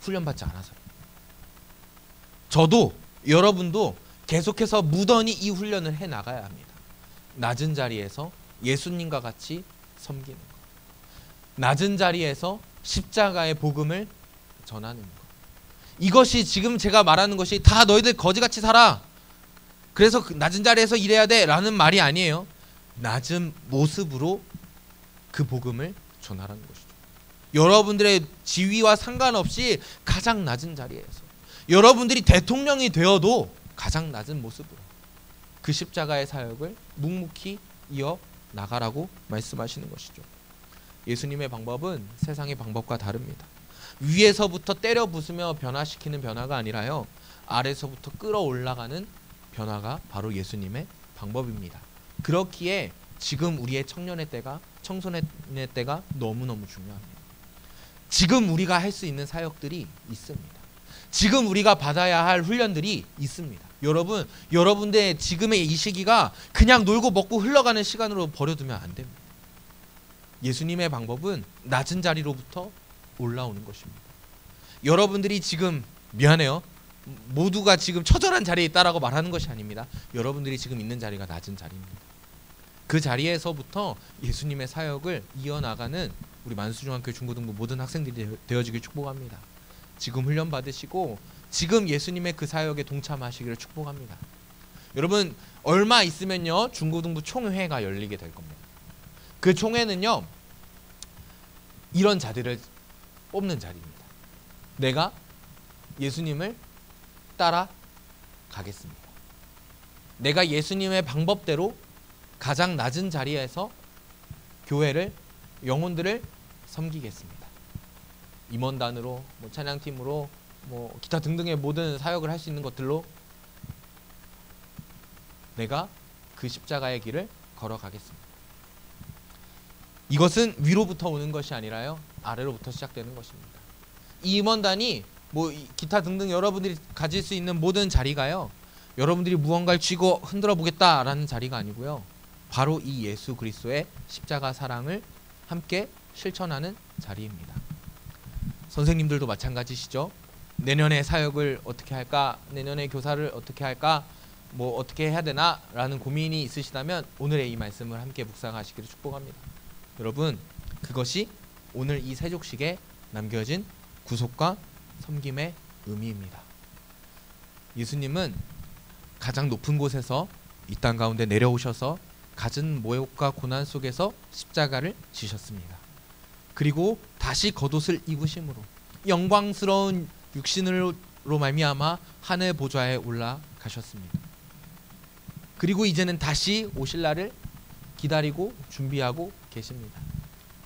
훈련받지 않아서요. 저도 여러분도 계속해서 무던히 이 훈련을 해나가야 합니다. 낮은 자리에서 예수님과 같이 섬기는 것, 낮은 자리에서 십자가의 복음을 전하는 것, 이것이 지금 제가 말하는 것이 다 너희들 거지같이 살아, 그래서 낮은 자리에서 일해야 돼 라는 말이 아니에요. 낮은 모습으로 그 복음을 전하라는 것이죠. 여러분들의 지위와 상관없이 가장 낮은 자리에서, 여러분들이 대통령이 되어도 가장 낮은 모습으로 그 십자가의 사역을 묵묵히 이어 나가라고 말씀하시는 것이죠. 예수님의 방법은 세상의 방법과 다릅니다. 위에서부터 때려 부수며 변화시키는 변화가 아니라요, 아래서부터 끌어올라가는 변화가 바로 예수님의 방법입니다. 그렇기에 지금 우리의 청년의 때가, 청소년의 때가 너무너무 중요합니다. 지금 우리가 할 수 있는 사역들이 있습니다. 지금 우리가 받아야 할 훈련들이 있습니다. 여러분, 여러분들의 지금의 이 시기가 그냥 놀고 먹고 흘러가는 시간으로 버려두면 안 됩니다. 예수님의 방법은 낮은 자리로부터 올라오는 것입니다. 여러분들이 지금, 미안해요, 모두가 지금 처절한 자리에 있다라고 말하는 것이 아닙니다. 여러분들이 지금 있는 자리가 낮은 자리입니다. 그 자리에서부터 예수님의 사역을 이어나가는 우리 만수중학교 중고등부 모든 학생들이 되어지길 축복합니다. 지금 훈련 받으시고 지금 예수님의 그 사역에 동참하시기를 축복합니다. 여러분, 얼마 있으면요 중고등부 총회가 열리게 될 겁니다. 그 총회는요 이런 자들을 뽑는 자리입니다. 내가 예수님을 따라가겠습니다. 내가 예수님의 방법대로 가장 낮은 자리에서 교회를, 영혼들을 섬기겠습니다. 임원단으로, 찬양팀으로, 기타 등등의 모든 사역을 할 수 있는 것들로 내가 그 십자가의 길을 걸어가겠습니다. 이것은 위로부터 오는 것이 아니라요 아래로부터 시작되는 것입니다. 이 임원단이 기타 등등 여러분들이 가질 수 있는 모든 자리가요 여러분들이 무언가를 쥐고 흔들어 보겠다라는 자리가 아니고요, 바로 이 예수 그리스도의 십자가 사랑을 함께 실천하는 자리입니다. 선생님들도 마찬가지시죠. 내년에 사역을 어떻게 할까, 내년에 교사를 어떻게 할까, 어떻게 해야 되나 라는 고민이 있으시다면 오늘의 이 말씀을 함께 묵상하시기를 축복합니다. 여러분, 그것이 오늘 이 세족식에 남겨진 구속과 섬김의 의미입니다. 예수님은 가장 높은 곳에서 이 땅 가운데 내려오셔서 갖은 모욕과 고난 속에서 십자가를 지셨습니다. 그리고 다시 겉옷을 입으심으로 영광스러운 육신으로 말미암아 하늘 보좌에 올라가셨습니다. 그리고 이제는 다시 오실 날을 기다리고 준비하고 계십니다.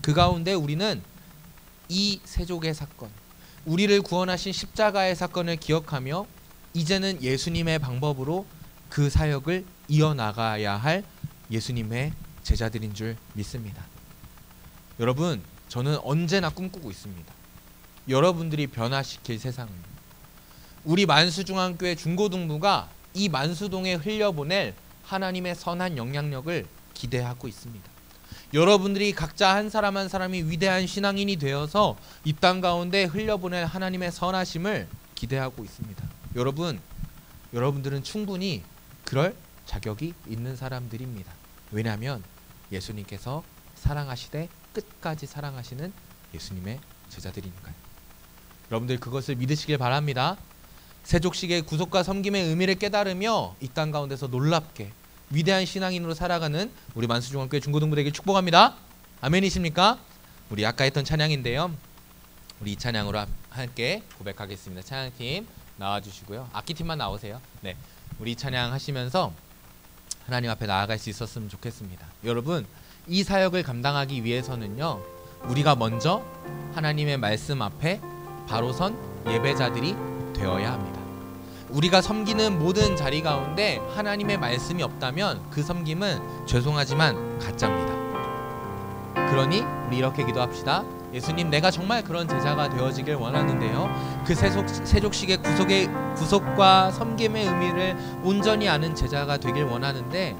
그 가운데 우리는 이 세족의 사건, 우리를 구원하신 십자가의 사건을 기억하며 이제는 예수님의 방법으로 그 사역을 이어나가야 할 예수님의 제자들인 줄 믿습니다. 여러분, 저는 언제나 꿈꾸고 있습니다. 여러분들이 변화시킬 세상을. 우리 만수중앙교회 중고등부가 이 만수동에 흘려보낼 하나님의 선한 영향력을 기대하고 있습니다. 여러분들이 각자 한 사람 한 사람이 위대한 신앙인이 되어서 이 땅 가운데 흘려보낼 하나님의 선하심을 기대하고 있습니다. 여러분들은 충분히 그럴 자격이 있는 사람들입니다. 왜냐하면 예수님께서 사랑하시되 끝까지 사랑하시는 예수님의 제자들이니까요. 여러분들 그것을 믿으시길 바랍니다. 세족식의 구속과 섬김의 의미를 깨달으며 이 땅 가운데서 놀랍게 위대한 신앙인으로 살아가는 우리 만수중앙교회 중고등부 되길 축복합니다. 아멘이십니까? 우리 아까 했던 찬양인데요, 우리 이 찬양으로 함께 고백하겠습니다. 찬양팀 나와주시고요. 악기팀만 나오세요. 네, 우리 이 찬양 하시면서 하나님 앞에 나아갈 수 있었으면 좋겠습니다. 여러분, 이 사역을 감당하기 위해서는요 우리가 먼저 하나님의 말씀 앞에 바로 선 예배자들이 되어야 합니다. 우리가 섬기는 모든 자리 가운데 하나님의 말씀이 없다면 그 섬김은 죄송하지만 가짜입니다. 그러니 우리 이렇게 기도합시다. 예수님, 내가 정말 그런 제자가 되어지길 원하는데요, 그 세족식의 구속과 섬김의 의미를 온전히 아는 제자가 되길 원하는데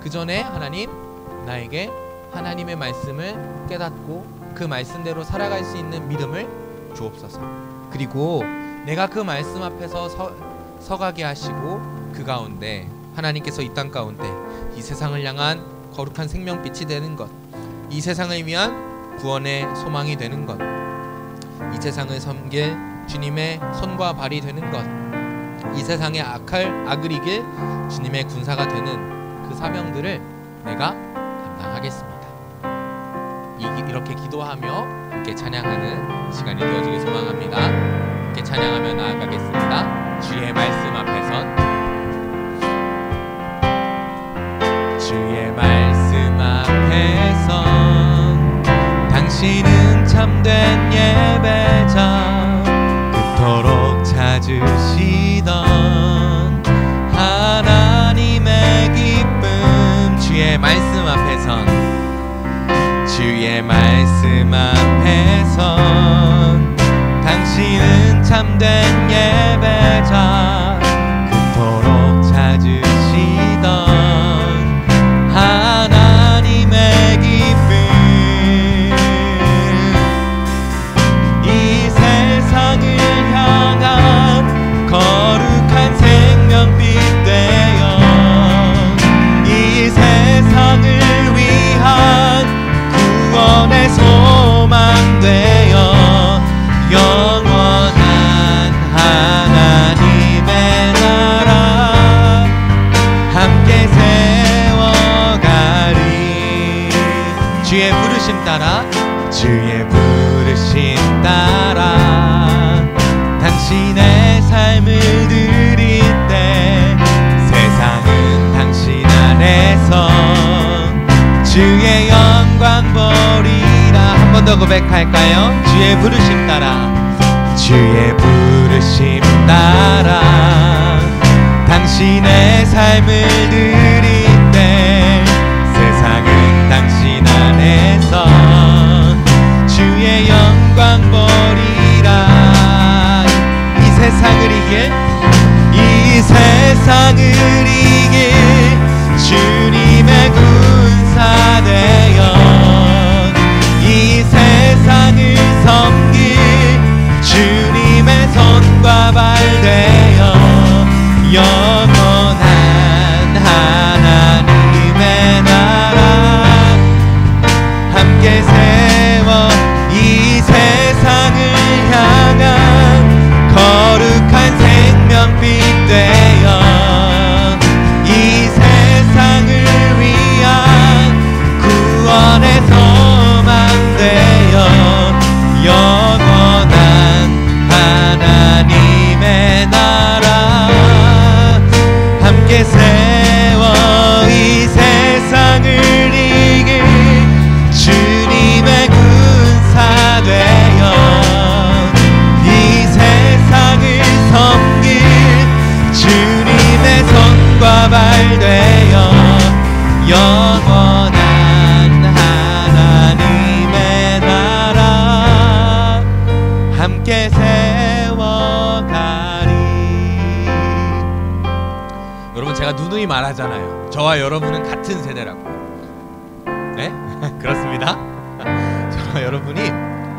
그 전에 하나님, 나에게 하나님의 말씀을 깨닫고 그 말씀대로 살아갈 수 있는 믿음을 주옵소서. 그리고 내가 그 말씀 앞에서 서가게 하시고 그 가운데 하나님께서 이 땅 가운데 이 세상을 향한 거룩한 생명빛이 되는 것, 이 세상을 위한 구원의 소망이 되는 것, 이 세상을 섬길 주님의 손과 발이 되는 것, 이 세상의 악을 이길 주님의 군사가 되는 그 사명들을 내가 감당하겠습니다. 이렇게 기도하며 이렇게 찬양하는 시간이 되어지길 소망합니다. 이렇게 찬양하며 나아가겠습니다. 주의 말씀 앞에 선, 주의 말씀 당신은 참된 예배자 그토록 찾으시던 하나님의 기쁨 주의 말씀 앞에선 주의 말씀 앞에선 당신은 참된 예배자 그토록 찾으시던 하나님의 기쁨 이 세상을 향한 거룩한 생명빛 되어 이 세상을 위한 구원의 소망 되어 영원한 하나님의 나라 함께 세워가리 주의 부르심 따라 주의 부르심 따라 당신의 삶을 드릴 때 세상은 당신 안에서 주의 영광 보리라 한 번 더 고백할까요? 주의 부르심 따라 주의 부르심 따라 당신의 삶을 드릴 때 세상은 당신 안에서 주의 영광 보리라 이 세상을 이길 이 세상을 이길 주님의 군사 되어 이 세상을 섬길 주님의 손과 발 되어 영원한 하나님의 나라 함께 세워 이 세상을 향한 거룩한 생명빛 되어 이 세상을 위한 구원의 소망 되어 영원한 하나님의 나라 함께 세워 이 세상을 이길 주님의 군사 되어 이 세상을 섬길 주님의 손과 발 되어 영원한 하나님의 나라 함께 세워가리 여러분 제가 누누이 말하잖아요. 저와 여러분은 같은 세대라고. 네? 그렇습니다. 저와 여러분이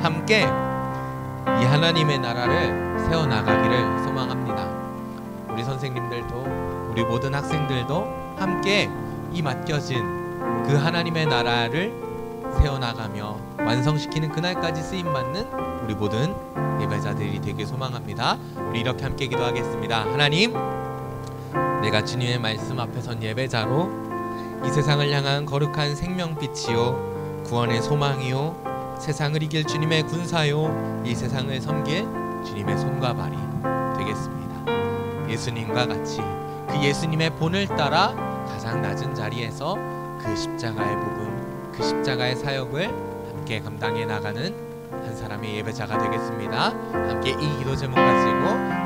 함께 이 하나님의 나라를 세워나가기를 소망합니다. 우리 선생님들도 우리 모든 학생들도 함께 이 맡겨진 그 하나님의 나라를 세워나가며 완성시키는 그날까지 쓰임받는 우리 모든 예배자들이 되길 소망합니다. 우리 이렇게 함께 기도하겠습니다. 하나님, 내가 주님의 말씀 앞에 선 예배자로 이 세상을 향한 거룩한 생명빛이요 구원의 소망이요 세상을 이길 주님의 군사요 이 세상을 섬길 주님의 손과 발이 되겠습니다. 예수님과 같이 그 예수님의 본을 따라 가장 낮은 자리에서 그 십자가의 복음, 그 십자가의 사역을 함께 감당해 나가는 한 사람의 예배자가 되겠습니다. 함께 이 기도 제목 가지고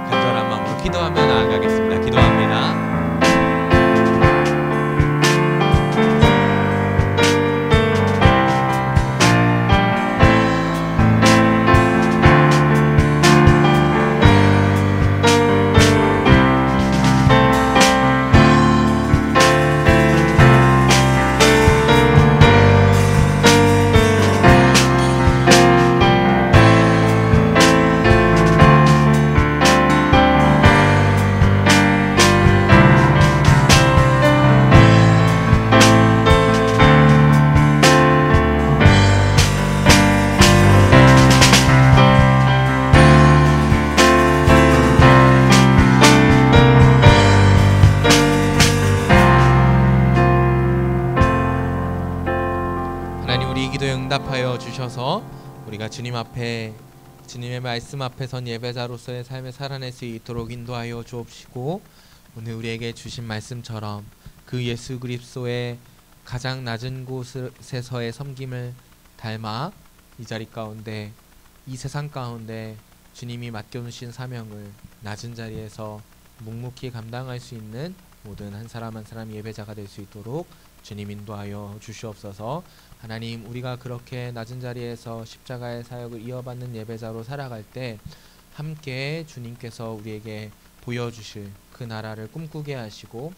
간절한 마음으로 기도하며 나아가겠습니다. 기도합니다. 응답하여 주셔서 우리가 주님 앞에 주님의 말씀 앞에 선 예배자로서의 삶을 살아낼 수 있도록 인도하여 주옵시고 오늘 우리에게 주신 말씀처럼 그 예수 그리스도의 가장 낮은 곳에서의 섬김을 닮아 이 자리 가운데 이 세상 가운데 주님이 맡겨주신 사명을 낮은 자리에서 묵묵히 감당할 수 있는 모든 한 사람 한 사람 예배자가 될 수 있도록 주님 인도하여 주시옵소서. 하나님, 우리가 그렇게 낮은 자리에서 십자가의 사역을 이어받는 예배자로 살아갈 때 함께 주님께서 우리에게 보여주실 그 나라를 꿈꾸게 하시고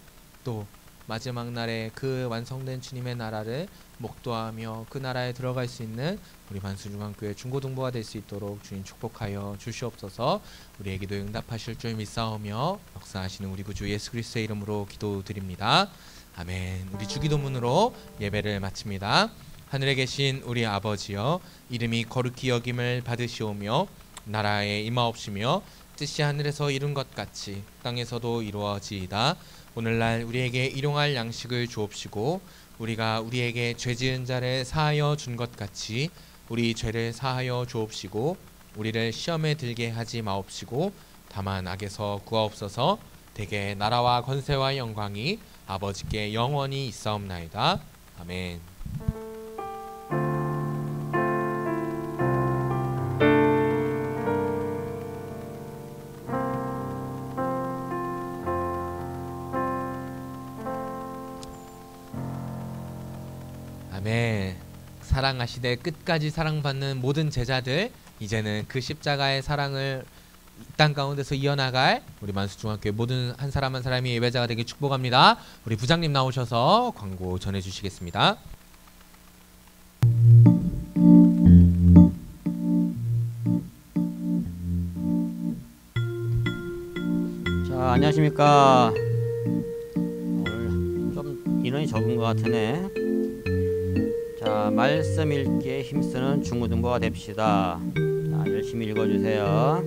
또 마지막 날에 그 완성된 주님의 나라를 목도하며 그 나라에 들어갈 수 있는 우리 만수중앙교회 중고등부가 될 수 있도록 주님 축복하여 주시옵소서. 우리의 기도에 응답하실 줄 믿사오며 역사하시는 우리 구주 예수 그리스도의 이름으로 기도드립니다. 아멘. 우리 주기도문으로 예배를 마칩니다. 하늘에 계신 우리 아버지여, 이름이 거룩히 여김을 받으시오며 나라에 임하옵시며 뜻이 하늘에서 이룬 것 같이 땅에서도 이루어지이다. 오늘날 우리에게 일용할 양식을 주옵시고 우리가 우리에게 죄지은 자를 사하여 준 것 같이 우리 죄를 사하여 주옵시고 우리를 시험에 들게 하지 마옵시고 다만 악에서 구하옵소서. 대개 나라와 권세와 영광이 아버지께 영원히 있사옵나이다. 아멘. 아멘. 사랑하시되 끝까지 사랑받는 모든 제자들, 이제는 그 십자가의 사랑을 이 땅 가운데서 이어나갈 우리 만수중학교의 모든 한 사람 한 사람이 예배자가 되길 축복합니다. 우리 부장님 나오셔서 광고 전해주시겠습니다. 자, 안녕하십니까. 오늘 좀 인원이 적은 것 같으네. 자, 말씀 읽기에 힘쓰는 중고등부가 됩시다. 자, 열심히 읽어주세요.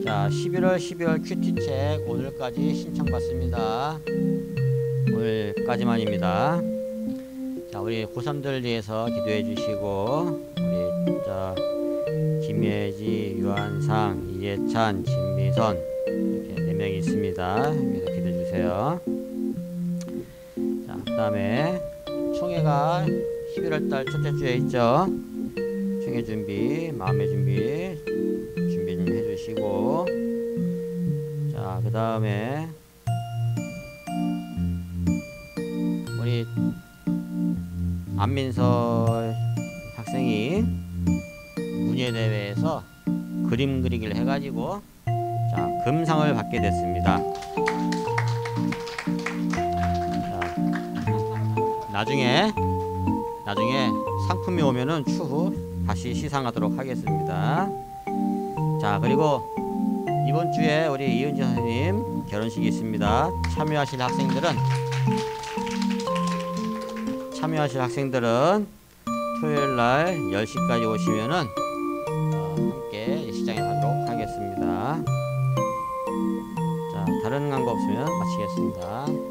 자, 11월 12월 큐티책 오늘까지 신청받습니다. 오늘까지만입니다. 자, 우리 고3들 위해서 기도해 주시고, 우리 김예지, 유한상, 이예찬, 진미선 이렇게 4명이 있습니다. 여기서 기도해 주세요. 자, 그 다음에 총회가 11월달 첫째 주에 있죠. 총회 준비, 마음의 준비 좀 해주시고, 자, 그 다음에 우리 안민서 학생이 문예대회에서 그림 그리기를 해가지고 자, 금상을 받게 됐습니다. 자, 나중에 상품이 오면은 추후 다시 시상하도록 하겠습니다. 자, 그리고 이번 주에 우리 이은지 선생님 결혼식이 있습니다. 참여하실 학생들은 토요일날 10시까지 오시면은 함께 시장에 가도록 하겠습니다. 자, 다른 광고 없으면 마치겠습니다.